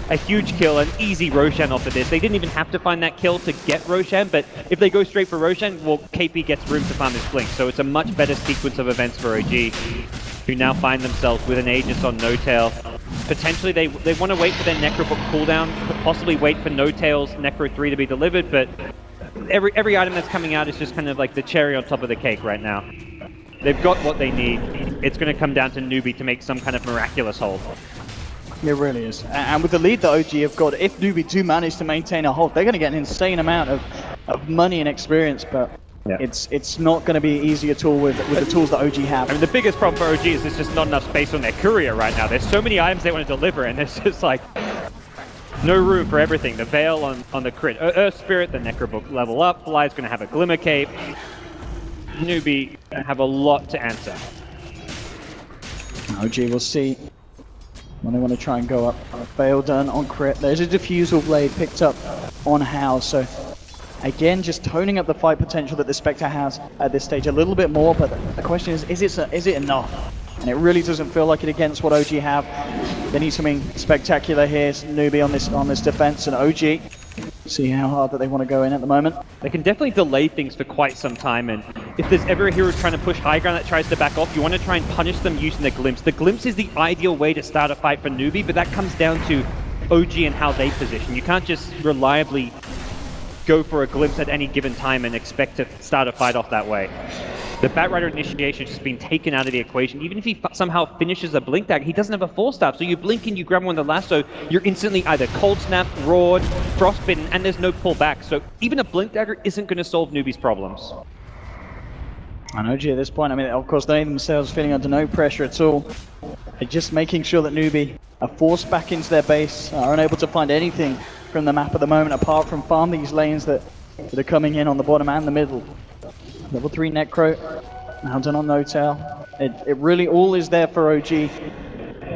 a huge kill, an easy Roshan off of this. They didn't even have to find that kill to get Roshan, but if they go straight for Roshan, well, KP gets room to farm his Blink, so it's a much better sequence of events for OG, who now find themselves with an Aegis on No-Tail. Potentially they want to wait for their Necrobook cooldown, possibly wait for No-Tail's Necro 3 to be delivered, but every item that's coming out is just kind of like the cherry on top of the cake right now. They've got what they need. It's going to come down to NewBee to make some kind of miraculous hold. It really is. And with the lead that OG have got, if NewBee do manage to maintain a hold, they're going to get an insane amount of money and experience, but it's not going to be easy at all with the tools that OG have. I mean, the biggest problem for OG is there's just not enough space on their courier right now. There's so many items they want to deliver, and there's just like no room for everything. The Veil on the crit Earth Spirit, the Necrobook level up, Fly's going to have a Glimmer Cape. NewBee have a lot to answer. OG will see when they want to try and go up. Veil done on crit. There's a Diffusal Blade picked up on Hal, so again, just toning up the fight potential that the Spectre has at this stage a little bit more, but the question is it enough? And it really doesn't feel like it against what OG have. They need something spectacular here. NewBee on this defense, and OG see how hard that they want to go in at the moment. They can definitely delay things for quite some time, and if there's ever a hero trying to push high ground that tries to back off, you want to try and punish them using the Glimpse. The Glimpse is the ideal way to start a fight for NewBee, but that comes down to OG and how they position. You can't just reliably go for a Glimpse at any given time and expect to start a fight off that way. The Batrider initiation has just been taken out of the equation. Even if he somehow finishes a Blink Dagger, he doesn't have a 4-star. So you blink and you grab one with the lasso, you're instantly either Cold Snap, Roared, Frostbitten, and there's no pullback. So even a Blink Dagger isn't going to solve NewBee's problems. And OG at this point, I mean, of course, they themselves feeling under no pressure at all. They're just making sure that NewBee are forced back into their base, are unable to find anything from the map at the moment apart from farm these lanes that are coming in on the bottom and the middle. Level 3 Necro, Mountain on No-Tail. It really all is there for OG.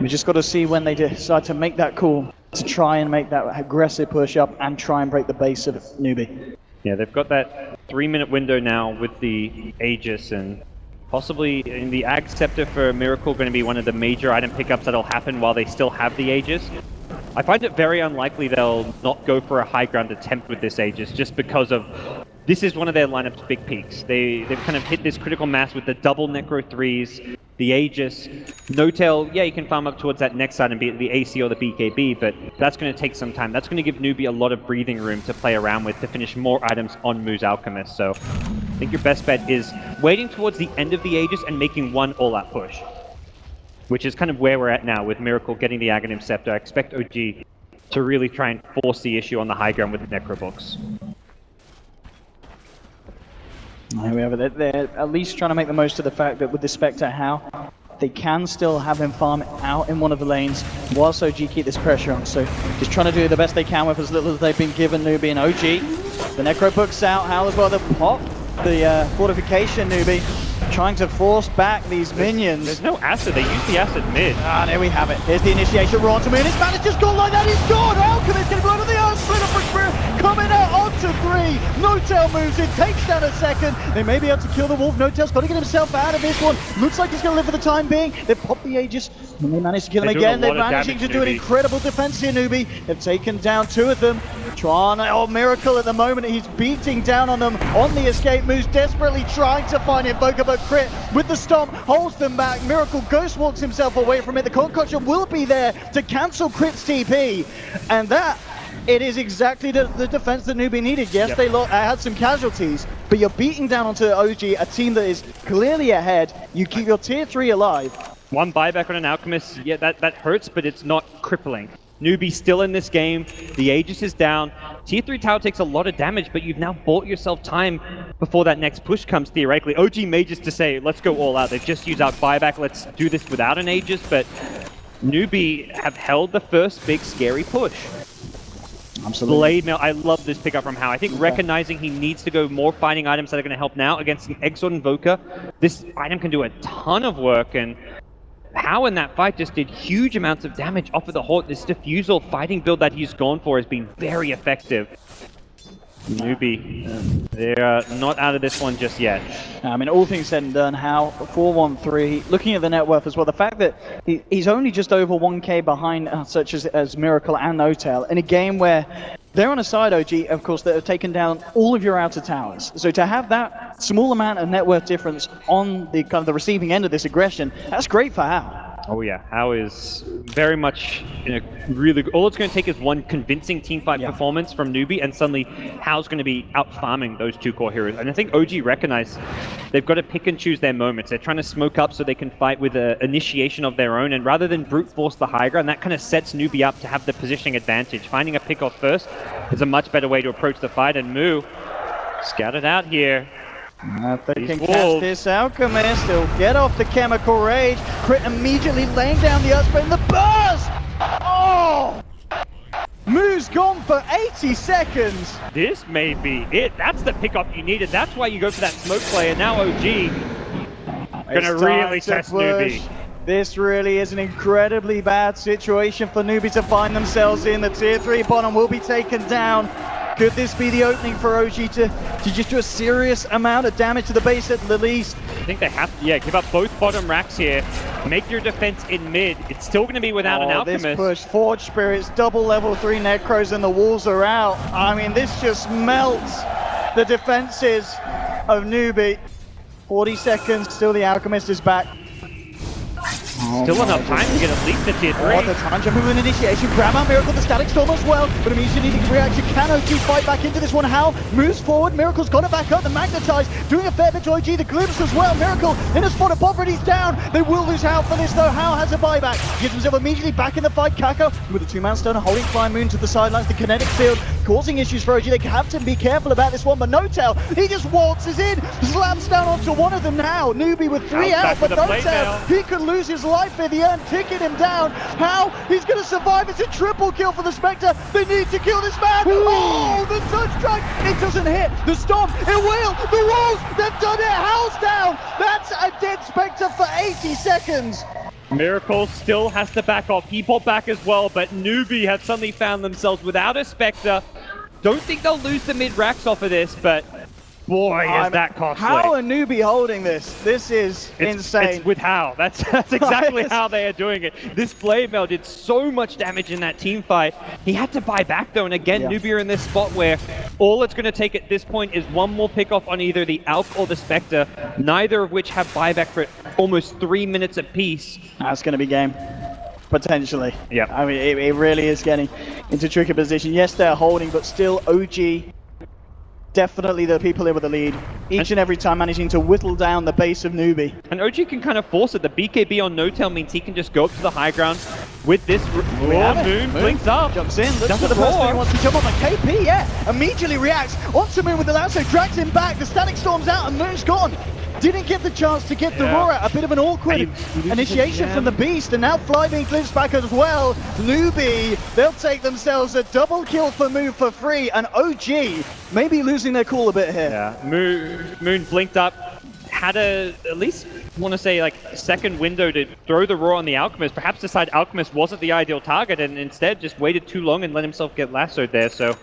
We just got to see when they decide to make that call to try and make that aggressive push up and try and break the base of Newbee. Yeah, they've got that 3-minute window now with the Aegis, and possibly in the Ag Scepter for Miracle going to be one of the major item pickups that'll happen while they still have the Aegis. I find it very unlikely they'll not go for a high ground attempt with this Aegis, just because of this is one of their lineup's big peaks. They've kind of hit this critical mass with the double Necro 3s, the Aegis. No-Tail, yeah, you can farm up towards that next side and be the AC or the BKB, but that's going to take some time. That's going to give Newbee a lot of breathing room to play around with to finish more items on Moo's Alchemist. So I think your best bet is waiting towards the end of the Aegis and making one all-out push, which is kind of where we're at now with Miracle getting the Aghanim Scepter. I expect OG to really try and force the issue on the high ground with the Necrobooks. Here we have it. They're at least trying to make the most of the fact that with the Spectre, how they can still have him farm out in one of the lanes whilst OG keep this pressure on. So just trying to do the best they can with as little as they've been given. Newbee and OG. The Necrobooks out. How as well the pop, the fortification Newbee. Trying to force back these minions. There's no acid. They use the acid mid. Ah, there we have it. Here's the initiation. We're on to Moon. His man has just gone like that. He's gone. Alchemist getting blown to the earth. Split up for Spirit. Coming out onto 3. No-Tail moves in. Takes down a second. They may be able to kill the Wolf. No-Tail's got to get himself out of this one. Looks like he's going to live for the time being. They've popped the Aegis. And they managed to kill him again. They're managing to do an incredible defense here, Newbee. They've taken down 2 of them. Tron, oh, Miracle at the moment. He's beating down on them on the escape moves. Desperately trying to find Invoker, but Crit with the stomp holds them back. Miracle ghost walks himself away from it. The concoction will be there to cancel Crit's TP, and that it is exactly the defense that Newbee needed. Yes, they had some casualties, but you're beating down onto OG, a team that is clearly ahead. You keep your tier 3 alive. One buyback on an Alchemist, yeah, that hurts, but it's not crippling. Newbee still in this game, the Aegis is down, tier 3 tower takes a lot of damage, but you've now bought yourself time before that next push comes theoretically. OG may just to say, let's go all out, they've just used out buyback, let's do this without an Aegis, but Newbee have held the first big scary push. Absolutely. Blade Mail, I love this pickup from How. I think recognizing he needs to go more fighting items that are going to help now against an Exort Invoker, this item can do a ton of work, and How in that fight just did huge amounts of damage off of the Horde. This Diffusal fighting build that he's gone for has been very effective. Newbee, they're not out of this one just yet. I mean, all things said and done, How 413, looking at the net worth as well, the fact that he's only just over 1k behind such as Miracle and No-Tail in a game where they're on a side, OG, of course, that have taken down all of your outer towers. So to have that small amount of net worth difference on the kind of the receiving end of this aggression, that's great for How. Oh yeah, How is very much in a really good... All it's going to take is one convincing teamfight performance from Newbee, and suddenly How's going to be out-farming those 2 core heroes. And I think OG recognize they've got to pick and choose their moments. They're trying to smoke up so they can fight with an initiation of their own, and rather than brute force the high ground, that kind of sets Newbee up to have the positioning advantage. Finding a pick-off first is a much better way to approach the fight, and Moo scattered out here. If they can catch this Alchemist, he'll get off the Chemical Rage. Crit immediately laying down the Earthspray and the burst! Oh! Moo's gone for 80 seconds. This may be it. That's the pickup you needed. That's why you go for that smoke play, and now OG gonna really test Newbee. This really is an incredibly bad situation for Newbee to find themselves in. The tier 3 bottom will be taken down. Could this be the opening for OG to just do a serious amount of damage to the base at the least? I think they have to, give up both bottom racks here. Make your defense in mid. It's still going to be without an Alchemist. This push, Forge Spirits, double level 3 Necros, and the walls are out. I mean, this just melts the defenses of Newbee. 40 seconds, still the Alchemist is back. Still enough time to get at least a tier 3. Oh, the time jump movement initiation. Grab out Miracle, the Static Storm as well. But immediately needing reaction. Can OG fight back into this one? How moves forward, Miracle's got it back up, the Magnetize doing a fair bit to OG, the Glimpse as well. Miracle in a spot of Poverty's down. They will lose Hao for this though. Hao has a buyback, gets himself immediately back in the fight. Kako with a two-man stone holding Flying Moon to the sidelines, the kinetic field causing issues for OG. They have to be careful about this one, but No-Tail, he just waltzes in, slams down onto one of them now. Newbee with 3 out, but No-Tail, he could lose his life here. The Urn ticking him down. How? He's going to survive. It's a triple kill for the Spectre. They need to kill this man. Oh, the touch strike. It doesn't hit. The Storm, it will. The walls, they've done it. How's down. That's a dead Spectre for 80 seconds. Miracle still has to back off. He popped back as well, but Newbee have suddenly found themselves without a Spectre. Don't think they'll lose the mid-racks off of this, but boy, is that costly. How are Newbee holding this? This is insane. It's with Hao. That's exactly how they are doing it. This Blade Mail did so much damage in that team fight. He had to buy back though, and again, Newbee are in this spot where all it's going to take at this point is one more pick off on either the Alp or the Spectre, neither of which have buyback for almost 3 minutes apiece. That's going to be game. Potentially. Yeah. I mean, it really is getting into a tricky position. Yes, they're holding, but still OG, definitely the people here with the lead. Each and every time managing to whittle down the base of Newbee. And OG can kind of force it. The BKB on No-Tail means he can just go up to the high ground with this raw Moon. Blinks up. Jumps in, looks for the person who wants to jump on the KP, immediately reacts onto Moon with the lasso, drags him back, the Static Storm's out and Moon's gone. Didn't get the chance to get the Roar out. A bit of an awkward initiation from the Beast, and now Fly being glimpsed back as well. Newbee, they'll take themselves a double kill for Moon for free, and OG maybe losing their cool a bit here. Yeah, Moon blinked up, had at least want to say like a second window to throw the Roar on the Alchemist. Perhaps decided Alchemist wasn't the ideal target, and instead just waited too long and let himself get lassoed there. So.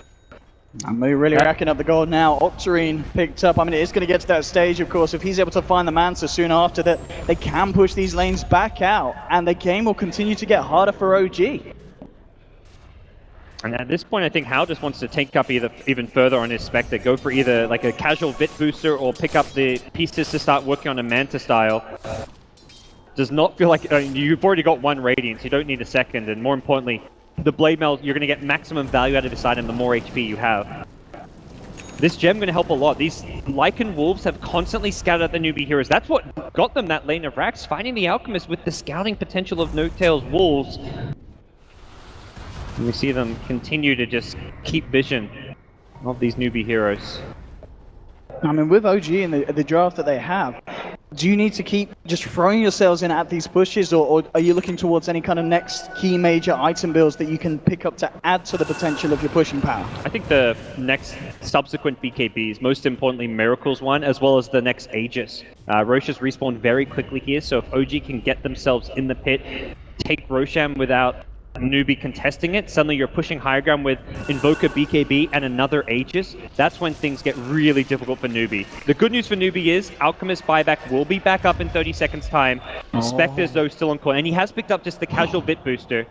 And Moo really racking up the gold now. Octarine picked up. I mean, it is going to get to that stage, of course. If he's able to find the Mansa soon after that, they can push these lanes back out. And the game will continue to get harder for OG. And at this point, I think Hao just wants to take up even further on his Spectre. Go for either like a casual Vit booster or pick up the pieces to start working on a Manta style. Does not feel like... you've already got one Radiance. You don't need a second. And more importantly, the Blade Mail, you're going to get maximum value out of this item the more HP you have. This gem going to help a lot. These Lycan Wolves have constantly scouted out the Newbee heroes. That's what got them that lane of racks, finding the Alchemist with the scouting potential of No-Tail's Wolves. And we see them continue to just keep vision of these Newbee heroes. I mean, with OG and the draft that they have, do you need to keep just throwing yourselves in at these pushes, or are you looking towards any kind of next key major item builds that you can pick up to add to the potential of your pushing power? I think the next subsequent BKBs, most importantly Miracle's one, as well as the next Aegis. Roche has respawned very quickly here, so if OG can get themselves in the pit, take Rosham without Newbee contesting it, suddenly you're pushing higher ground with Invoker, BKB, and another Aegis. That's when things get really difficult for Newbee. The good news for Newbee is Alchemist buyback will be back up in 30 seconds time. Spectre's though still on call, and he has picked up just the casual Vit booster.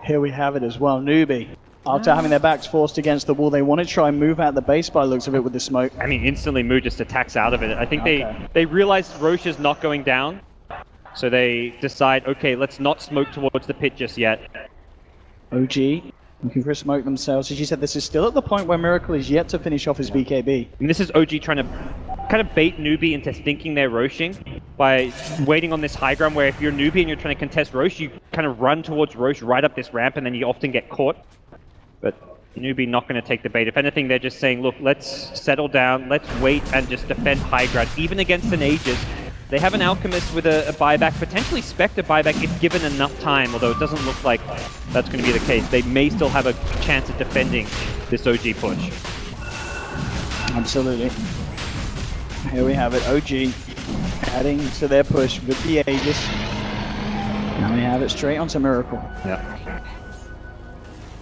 Here we have it as well. Newbee, after having their backs forced against the wall, they want to try and move out the base by the looks of it with the smoke. I mean, instantly Moo just attacks out of it. I think they realized Roche is not going down, so they decide, okay, let's not smoke towards the pit just yet. OG looking for a smoke themselves. As you said, this is still at the point where Miracle is yet to finish off his BKB. And this is OG trying to kind of bait Newbee into thinking they're Roshing by waiting on this high ground where if you're Newbee and you're trying to contest Roche, you kind of run towards Roche right up this ramp and then you often get caught. But Newbee not going to take the bait. If anything, they're just saying, look, let's settle down, let's wait and just defend high ground, even against an Aegis. They have an Alchemist with a buyback, potentially Spectre buyback if given enough time, although it doesn't look like that's going to be the case. They may still have a chance of defending this OG push. Absolutely. Here we have it, OG adding to their push with the Aegis. Now we have it straight onto Miracle. Yeah.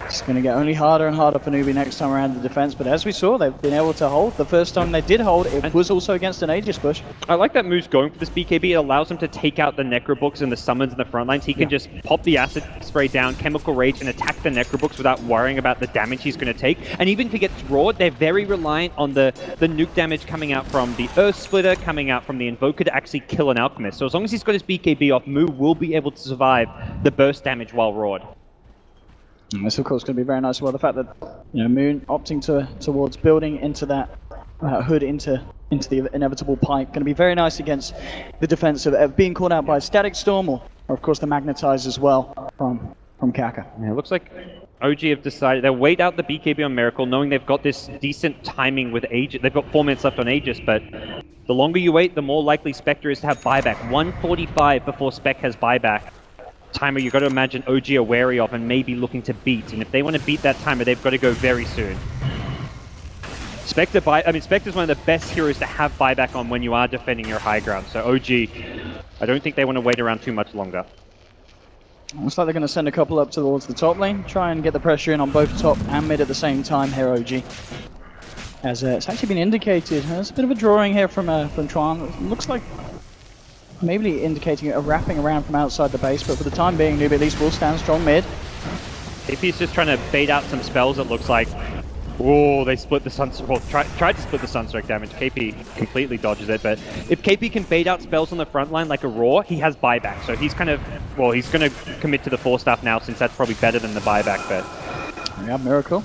It's going to get only harder and harder for Newbee next time around the defense, but as we saw, they've been able to hold. The first time they did hold, it was also against an Aegis push. I like that Moo's going for this BKB. It allows him to take out the Necrobooks and the summons in the front lines. He can just pop the Acid Spray down, Chemical Rage, and attack the Necrobooks without worrying about the damage he's going to take. And even if he gets roared, they're very reliant on the nuke damage coming out from the Earth Splitter, coming out from the Invoker to actually kill an Alchemist. So as long as he's got his BKB off, Moo will be able to survive the burst damage while roared. And this, of course, going to be very nice as well. The fact that Moon opting towards building into that hood into the inevitable pipe, going to be very nice against the defense of being caught out by Static Storm or of course the Magnetize as well from Kaka. Yeah, it looks like OG have decided they'll wait out the BKB on Miracle, knowing they've got this decent timing with Aegis. They've got 4 minutes left on Aegis, but the longer you wait, the more likely Spectre is to have buyback. 1:45 before Spec has buyback. Timer you've got to imagine OG are wary of and maybe looking to beat. And if they want to beat that timer, they've got to go very soon. Spectre's one of the best heroes to have buyback on when you are defending your high ground. So OG, I don't think they want to wait around too much longer. Looks like they're going to send a couple up towards the top lane, try and get the pressure in on both top and mid at the same time here, OG. As it's actually been indicated, there's a bit of a drawing here from Tron. It looks like maybe indicating a wrapping around from outside the base, but for the time being, Newbee at least will stand strong mid. KP's just trying to bait out some spells, it looks like. Oh, they split the Sunstrike. Well, tried to split the Sunstrike damage. KP completely dodges it, but if KP can bait out spells on the front line like a Roar, he has buyback. So he's kind of, well, he's going to commit to the 4-staff now since that's probably better than the buyback, but... We have Miracle.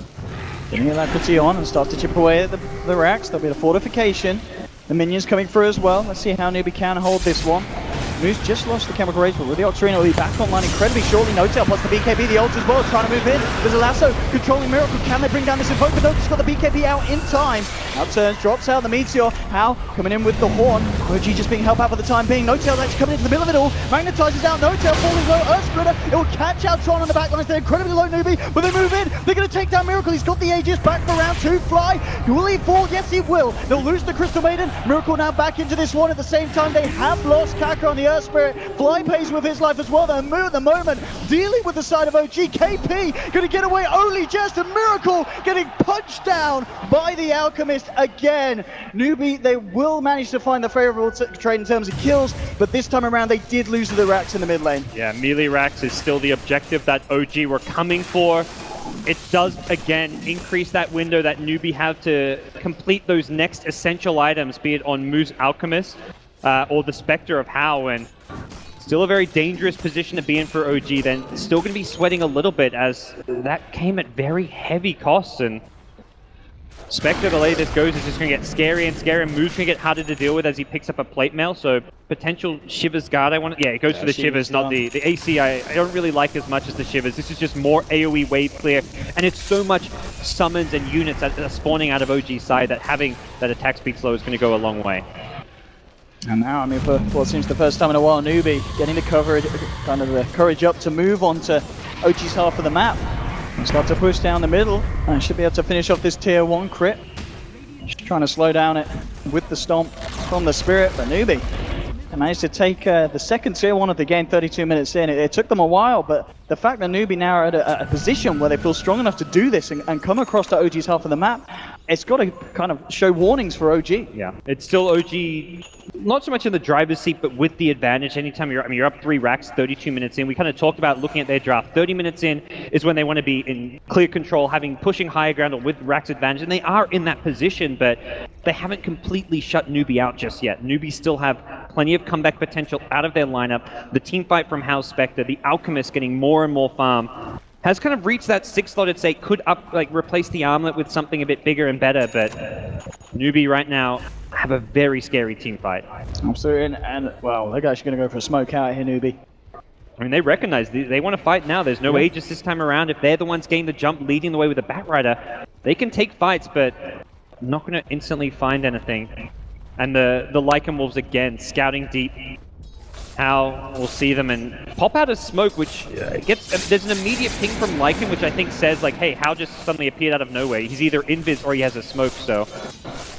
Getting that pretty on and start to chip away at the racks. There'll be the fortification. The minions coming through as well. Let's see how Newbee can hold this one. Moose just lost the chemical rage, but with the Octarine will be back online incredibly shortly. No-Tail plus the BKB, the ult as well, trying to move in. There's a lasso controlling Miracle. Can they bring down this Invoker? No, just got the BKB out in time. Out turns, drops out the Meteor. How coming in with the Horn. OG just being helped out for the time being. No-Tail actually coming into the middle of it all. Magnetizes out, No-Tail falling low. Earth Splitter, it will catch out Tron on the back line. They're incredibly low, Newbee, but they move in. They're going to take down Miracle. He's got the Aegis back for round 2. Fly. Will he fall? Yes, he will. They'll lose the Crystal Maiden. Miracle now back into this one. At the same time, they have lost Kaka on the Earth Spirit. Fly pays with his life as well. They're at the moment dealing with the side of OG. KP going to get away, only just a Miracle getting punched down by the Alchemist again. Newbee, they will manage to find the favorable trade in terms of kills, but this time around they did lose to the racks in the mid lane. Yeah, melee racks is still the objective that OG were coming for. It does, again, increase that window that Newbee have to complete those next essential items, be it on Moose Alchemist or the Spectre of How, and still a very dangerous position to be in for OG. Then still going to be sweating a little bit as that came at very heavy costs, and Spectre, the way this goes, is just going to get scary and scary, and Moose going to get harder to deal with as he picks up a plate mail. So potential Shivers guard, yeah, it goes for the Shivers, not the AC. I don't really like as much as the Shivers. This is just more AoE wave clear, and it's so much summons and units that are spawning out of OG's side that having that attack speed slow is going to go a long way. And now, I mean, for what seems the first time in a while, Newbee getting the coverage, kind of the courage up to move on to OG's half of the map. And start to push down the middle, and should be able to finish off this tier 1 crit. Just trying to slow down it with the stomp from the Spirit, but Newbee managed to take the second tier 1 of the game 32 minutes in. It took them a while, but the fact that Newbee now are at a position where they feel strong enough to do this and come across to OG's half of the map, it's got to kind of show warnings for OG. Yeah, it's still OG, not so much in the driver's seat, but with the advantage. Anytime you're up 3 racks, 32 minutes in. We kind of talked about looking at their draft. 30 minutes in is when they want to be in clear control, pushing higher ground or with racks advantage, and they are in that position, but they haven't completely shut Newbee out just yet. Newbee still have plenty of comeback potential out of their lineup. The team fight from House Spectre, the Alchemist getting more and more farm, has kind of reached that 6-slotted state, could replace the armlet with something a bit bigger and better, but Newbee right now have a very scary team fight. Absolutely, and well, they're actually going to go for a smoke out here, Newbee. I mean, they recognize they want to fight now. There's no Aegis this time around. If they're the ones getting the jump, leading the way with the Batrider, they can take fights, but not going to instantly find anything. And the Lycan Wolves again, scouting deep. How we'll see them and pop out a smoke, which there's an immediate ping from Lycan, which I think says like, hey, How just suddenly appeared out of nowhere. He's either invis or he has a smoke. So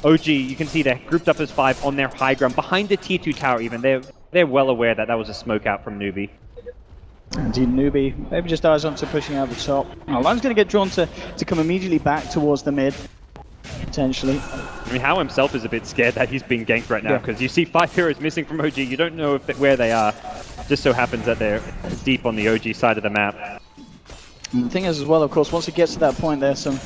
OG, you can see they're grouped up as 5 on their high ground behind the tier 2 tower. Even they're well aware that was a smoke out from Newbee. Indeed, Newbee maybe just eyes on to pushing out the top. Line's going to get drawn to come immediately back towards the mid. Potentially. I mean, How himself is a bit scared that he's being ganked right now, because you see 5 heroes missing from OG. You don't know where they are. Just so happens that they're deep on the OG side of the map. And the thing is as well, of course, once it gets to that point, there's some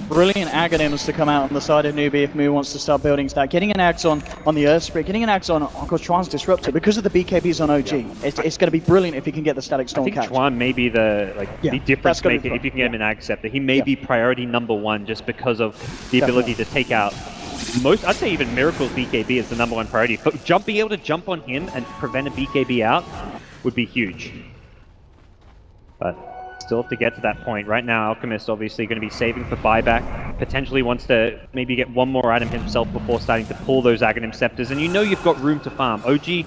Brilliant Aghanims to come out on the side of Newbee if Moo wants to start building stack. Getting an Axe on the Earth Spirit, getting an Axe on course, Chuan's Disruptor. Because of the BKBs on OG, it's going to be brilliant if he can get the Static Storm I think catch. Chuan may be the difference maker if you can get him an Ag Scepter. He may be priority #1 just because of the ability to take out most, I'd say even Miracle's BKB is the #1 priority. But being able to jump on him and prevent a BKB out would be huge. But still have to get to that point. Right now, Alchemist obviously going to be saving for buyback. Potentially wants to maybe get one more item himself before starting to pull those Aghanim Scepters. And you know you've got room to farm. OG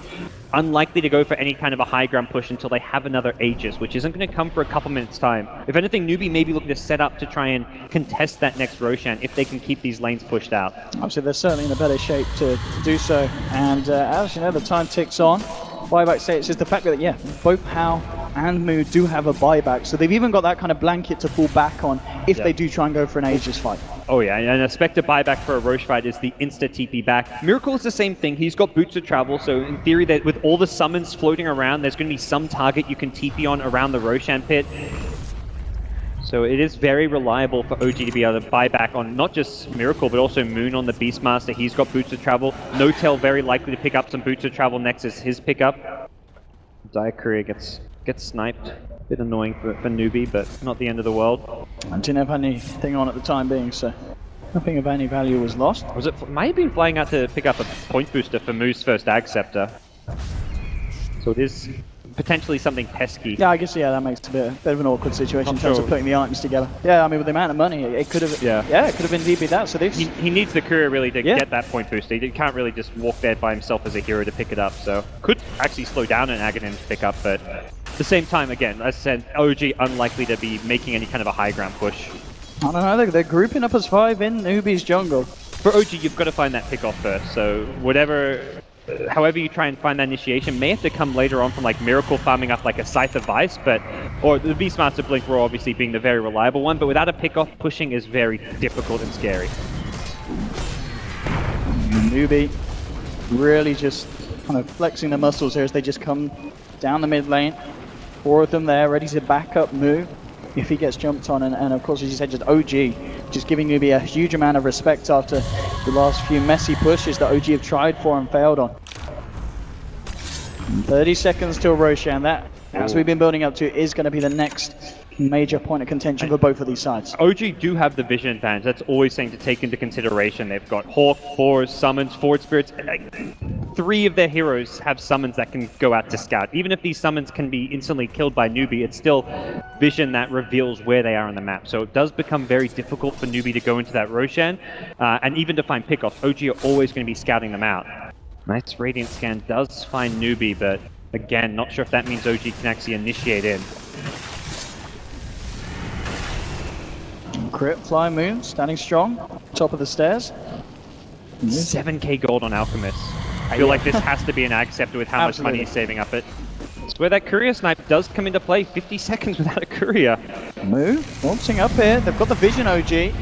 unlikely to go for any kind of a high ground push until they have another Aegis, which isn't going to come for a couple minutes time. If anything, Newbee may be looking to set up to try and contest that next Roshan if they can keep these lanes pushed out. Obviously, they're certainly in a better shape to do so. And as you know, the time ticks on. Buyback status is the fact that, both Hao and Moo do have a buyback, so they've even got that kind of blanket to fall back on if they do try and go for an Aegis fight. Oh yeah, and a Spectre buyback for a Roche fight is the insta-TP back. Miracle is the same thing, he's got boots of travel, so in theory that with all the summons floating around, there's going to be some target you can TP on around the Roshan pit. So it is very reliable for OG to be able to buy back on not just Miracle, but also Moon on the Beastmaster. He's got boots of travel. No-Tail very likely to pick up some boots of travel next as his pickup. Dire Courier gets sniped. Bit annoying for Newbee, but not the end of the world. I didn't have anything on at the time being, so nothing of any value was lost. Was it? Might have been flying out to pick up a point booster for Moo's first Ag Scepter. So it is potentially something pesky. Yeah, I guess that makes it a bit of an awkward situation in terms of putting the items together. Yeah, I mean with the amount of money, it could have. It could have indeed been that. So he needs the courier really to get that point booster. He can't really just walk there by himself as a hero to pick it up. So could actually slow down an Aghanim's pickup, but at the same time, again, as I said, OG unlikely to be making any kind of a high ground push. I don't know. They're grouping up as 5 in Newbee's jungle. For OG, you've got to find that pick off first. So however you try and find that initiation may have to come later on from like Miracle farming up like a Scythe of Vice, or the Beastmaster Blink Roar obviously being the very reliable one, but without a pick-off, pushing is very difficult and scary. Newbee really just kind of flexing the muscles here as they just come down the mid lane. 4 of them there, ready to back up Moo if he gets jumped on, and of course, as you said, just OG, just giving Newbee a huge amount of respect after the last few messy pushes that OG have tried for and failed on. 30 seconds till Roshan. That, as we've been building up to, is going to be the next major point of contention for both of these sides. OG do have the vision advantage. That's always something to take into consideration. They've got Hawk, Boars, Summons, Forward Spirits. 3 of their heroes have summons that can go out to scout. Even if these summons can be instantly killed by Newbee, it's still vision that reveals where they are on the map. So it does become very difficult for Newbee to go into that Roshan, and even to find pickoffs. OG are always going to be scouting them out. Nice Radiant Scan does find Newbee, but again, not sure if that means OG can actually initiate in. Crit, Fly Moon, standing strong, top of the stairs. 7k gold on Alchemist. I feel like this has to be an Ag Scepter with how much money he's saving up it. It's where that Courier Snipe does come into play. 50 seconds without a Courier. Moo, launching up here. They've got the vision, OG.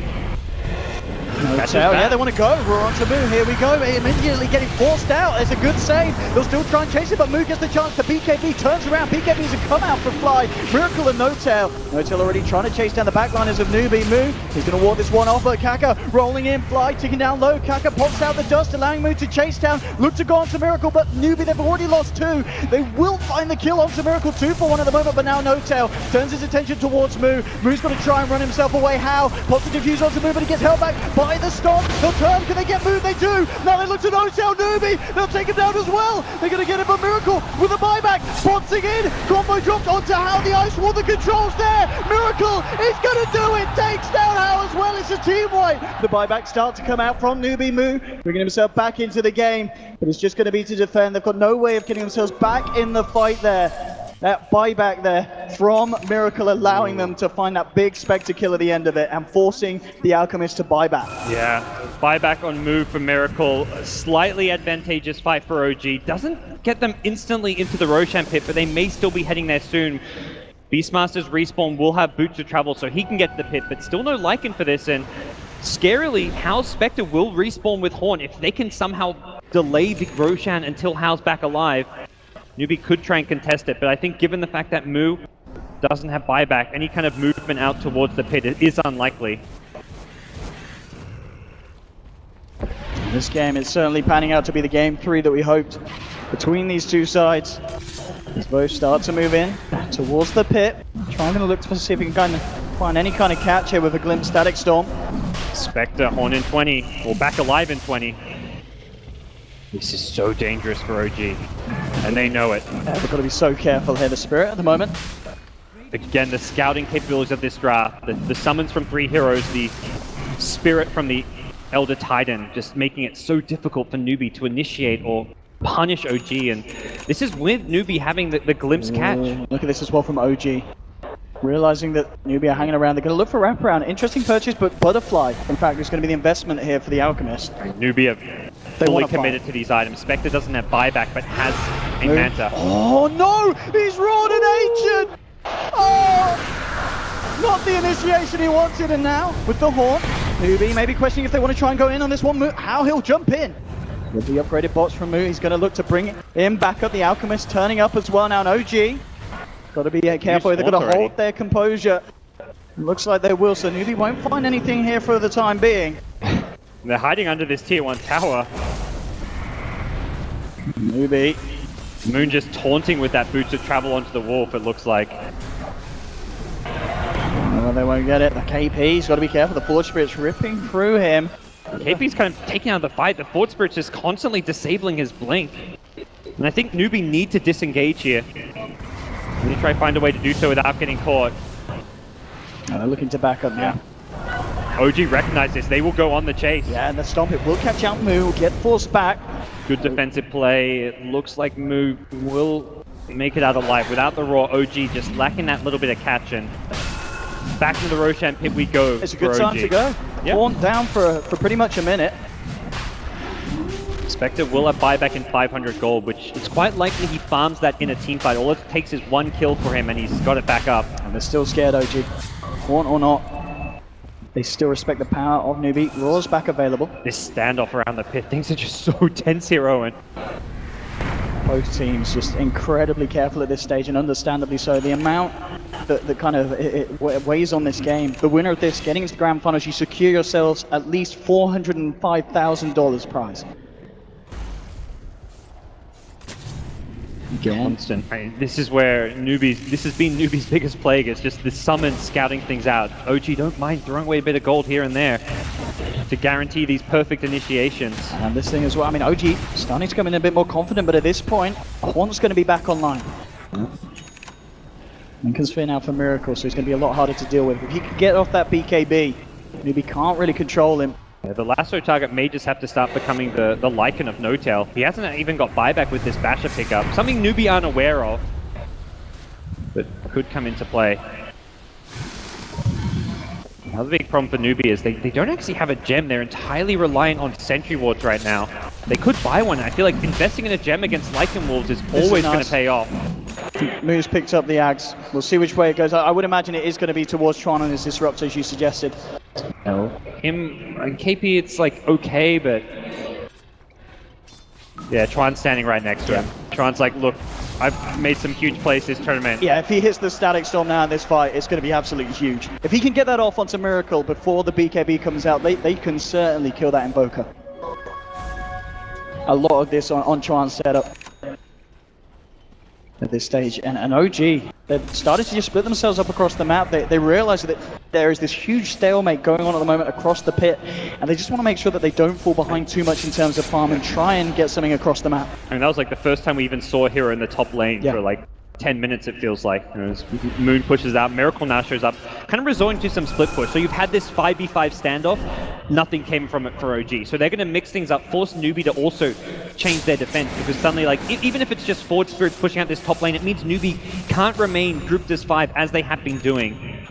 Yeah, they want to go. Roar onto Moo. Here we go. Immediately getting forced out. It's a good save. They'll still try and chase it, but Moo gets the chance to BKB. Turns around. BKB's a come out from Fly. Miracle and No-Tail. No-Tail already trying to chase down the backliners of Newbee. Moo, he's going to ward this one off, but Kaka rolling in. Fly ticking down low. Kaka pops out the dust, allowing Moo to chase down. Look to go onto Miracle, but Newbee, they've already lost 2. They will find the kill onto Miracle 2 for 1 at the moment, but now No-Tail turns his attention towards Moo. Moo's going to try and run himself away. How? Pops the defuse onto Moo, but he gets held back by the storm. They'll turn, can they get Moo? They do! Now they look to No-Tail, Newbee! They'll take him down as well! They're gonna get him a Miracle with a buyback! Bouncing in! Combo dropped onto Hao, the Ice Wall, the controls there! Miracle is gonna do it! Takes down Hao as well, it's a team wipe! The buyback start to come out from Newbee. Moo bringing himself back into the game, but it's just gonna be to defend. They've got no way of getting themselves back in the fight there. That buyback there from Miracle allowing them to find that big Spectre kill at the end of it and forcing the Alchemist to buy back. Yeah, buyback on Move for Miracle. A slightly advantageous fight for OG. Doesn't get them instantly into the Roshan pit, but they may still be heading there soon. Beastmaster's respawn will have boots to travel so he can get to the pit, but still no Lycan for this. And scarily, Hao's Spectre will respawn with Horn. If they can somehow delay the Roshan until Hao's back alive, Newbee could try and contest it, but I think given the fact that Moo doesn't have buyback, any kind of movement out towards the pit is unlikely. This game is certainly panning out to be the game 3 that we hoped between these two sides. As both start to move in towards the pit, trying to look to see if we can kind of find any kind of catch here with a glimpse Static Storm. Spectre on in 20, or back alive in 20. This is so dangerous for OG, and they know it. Yeah, we've got to be so careful here. The Spirit at the moment. Again, the scouting capabilities of this draft, the summons from 3 heroes, the Spirit from the Elder Titan, just making it so difficult for Newbee to initiate or punish OG, and this is with Newbee having the glimpse catch. Look at this as well from OG. Realizing that Newbee are hanging around, they're going to look for wraparound. Interesting purchase, but Butterfly, in fact, is going to be the investment here for the Alchemist. Newbee have fully committed to these items. Spectre doesn't have buyback, but has a Manta. Oh no! He's roared an ancient! Oh! Not the initiation he wanted, and now, with the Horn, Newbee maybe questioning if they want to try and go in on this one. How he'll jump in. With the upgraded bots from Moo, he's going to look to bring him back up. The Alchemist turning up as well now, and OG. Got to be careful, they've got to hold their composure. Looks like they will, so Newbee won't find anything here for the time being. They're hiding under this tier 1 tower. Newbee. Moon just taunting with that boot to travel onto the wolf, it looks like. Oh, they won't get it. The KP's got to be careful, the Forge Spirit's ripping through him. KP's kind of taking out the fight, the Forge Spirit's just constantly disabling his blink. And I think Newbee need to disengage here. Really try to find a way to do so without getting caught. They're looking to back up now. OG recognize this, they will go on the chase. Yeah, and the Stomp it will catch out Moo, get forced back. Good defensive play. It looks like Moo will make it out alive. Without the Raw, OG just lacking that little bit of catch, and back to the Roshan pit we go. It's a good time to go. Yep. Horn down for pretty much a minute. Spectre will have buyback in 500 gold, which it's quite likely he farms that in a team fight. All it takes is 1 kill for him and he's got it back up. And they're still scared, OG. Horn or not, they still respect the power of Newbee. Raw's back available. This standoff around the pit, things are just so tense here, Owen. Both teams just incredibly careful at this stage, and understandably so. The amount that kind of it weighs on this game. The winner of this, getting into the grand finals, you secure yourselves at least $405,000 prize. Again. Constant. Right, this is where this has been Newbee's biggest plague. It's just the summon scouting things out. OG don't mind throwing away a bit of gold here and there to guarantee these perfect initiations. And this thing as well, I mean, OG starting to come in a bit more confident, but at this point, Horn's going to be back online. Lincoln's Sphere now for Miracle, so he's going to be a lot harder to deal with. If he can get off that BKB, Newbee can't really control him. Yeah, the lasso target may just have to start becoming the Lycan of No-Tail. He hasn't even got buyback with this Basher pickup. Something Newbee aren't aware of, but could come into play. Another big problem for Newbee is they don't actually have a gem. They're entirely reliant on sentry wards right now. They could buy one. I feel like investing in a gem against Lycan Wolves is always going to pay off. Moose picked up the Ags. We'll see which way it goes. I would imagine it is going to be towards Tron and his Disruptor, as you suggested. No. Him and KP, it's like okay, but yeah, Tron's standing right next to him. Tron's like, look, I've made some huge plays this tournament. Yeah, if he hits the Static Storm now in this fight, it's going to be absolutely huge. If he can get that off onto Miracle before the BKB comes out, they can certainly kill that Invoker. A lot of this on Tron's setup at this stage, and OG, they've started to just split themselves up across the map. They realize that there is this huge stalemate going on at the moment across the pit, and they just want to make sure that they don't fall behind too much in terms of farm and try and get something across the map. I mean, that was like the first time we even saw Hero in the top lane for like 10 minutes, it feels like. You know, as Moon pushes out, Miracle now shows up, kind of resorting to some split push. So you've had this 5v5 standoff, nothing came from it for OG. So they're going to mix things up, force Newbee to also change their defense, because suddenly, like, even if it's just Forge Spirit pushing out this top lane, it means Newbee can't remain grouped as 5 as they have been doing.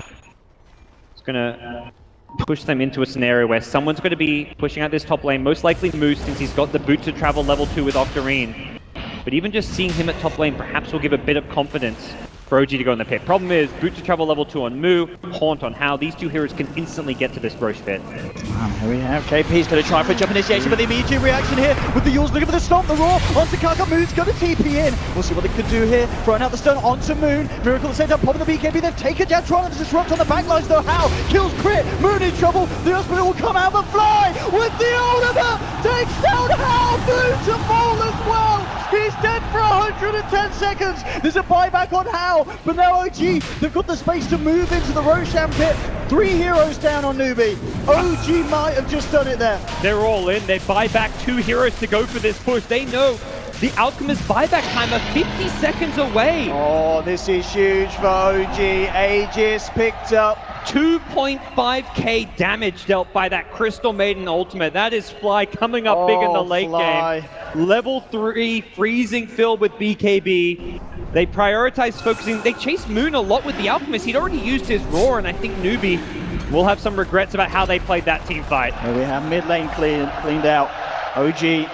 It's going to push them into a scenario where someone's going to be pushing out this top lane, most likely Moose, since he's got the boot to travel level 2 with Octarine. But even just seeing him at top lane perhaps will give a bit of confidence for OG to go in the pit. Problem is, Boot to Travel level 2 on Moo, Haunt on How. These two heroes can instantly get to this Roche pit. Here we have KP's going to try for a jump initiation, but the immediate reaction here with the Yules looking for the stomp, the roar onto Kaka. Moon's going to TP in. We'll see what they could do here. Throwing out the stun onto Moon. Miracle at the same time, popping the BKB. They've taken down Tron and disrupt on the backlines though. How? Kills Crit. Moon in trouble. The Earthsplit will come out, but Fly with the ultimate takes down How. Moon to fall as well. He's dead for 110 seconds. There's a buyback on How, but now OG, they've got the space to move into the Roshan pit. 3 heroes down on Newbee. OG might have just done it there. They're all in. They buy back 2 heroes to go for this push. They know the Alchemist buyback time of 50 seconds away. Oh, this is huge for OG. Aegis picked up 2.5k damage dealt by that Crystal Maiden ultimate. That is Fly coming up big in the late game. Level 3 freezing filled with BKB. They prioritize focusing. They chase Moon a lot with the Alchemist. He'd already used his Roar, and I think Newbee will have some regrets about how they played that team fight. Here we have mid lane cleaned out. OG,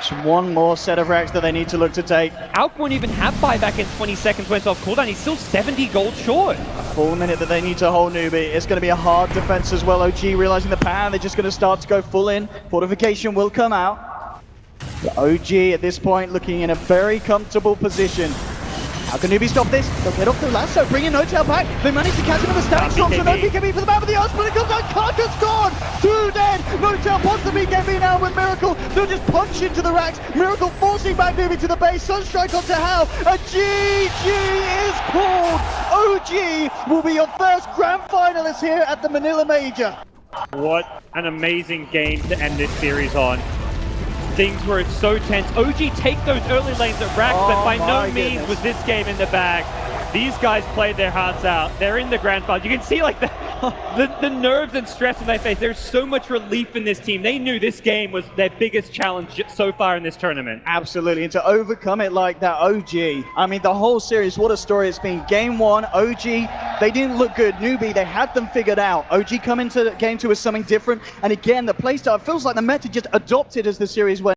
just one more set of racks that they need to look to take. Alk won't even have buyback in 20 seconds when it's off cooldown. He's still 70 gold short. A full minute that they need to hold Newbee. It's going to be a hard defense as well. OG realizing the power, they're just going to start to go full in. Fortification will come out. The OG at this point looking in a very comfortable position. How can Newbee stop this? They'll get off the lasso, bring in No-Tail back. They manage to catch him in the stack storm, so no BKB for the map of the Earth, but it comes out, Kaka's gone! 2 dead! No-Tail pops the BKB now with Miracle. They'll just punch into the racks. Miracle forcing back Newbee to the base. Sunstrike onto How. A GG is called. OG will be your first grand finalist here at the Manila Major. What an amazing game to end this series on. Things where it's so tense. OG take those early lanes at racks, but by no means was this game in the bag. These guys played their hearts out. They're in the grand final. You can see like the nerves and stress in their face. There's so much relief in this team. They knew this game was their biggest challenge so far in this tournament. Absolutely, and to overcome it like that, OG, I mean the whole series, what a story it's been. Game 1, OG, they didn't look good. Newbee, they had them figured out. OG come into game 2 with something different, and again, the playstyle feels like the meta just adopted as the series went.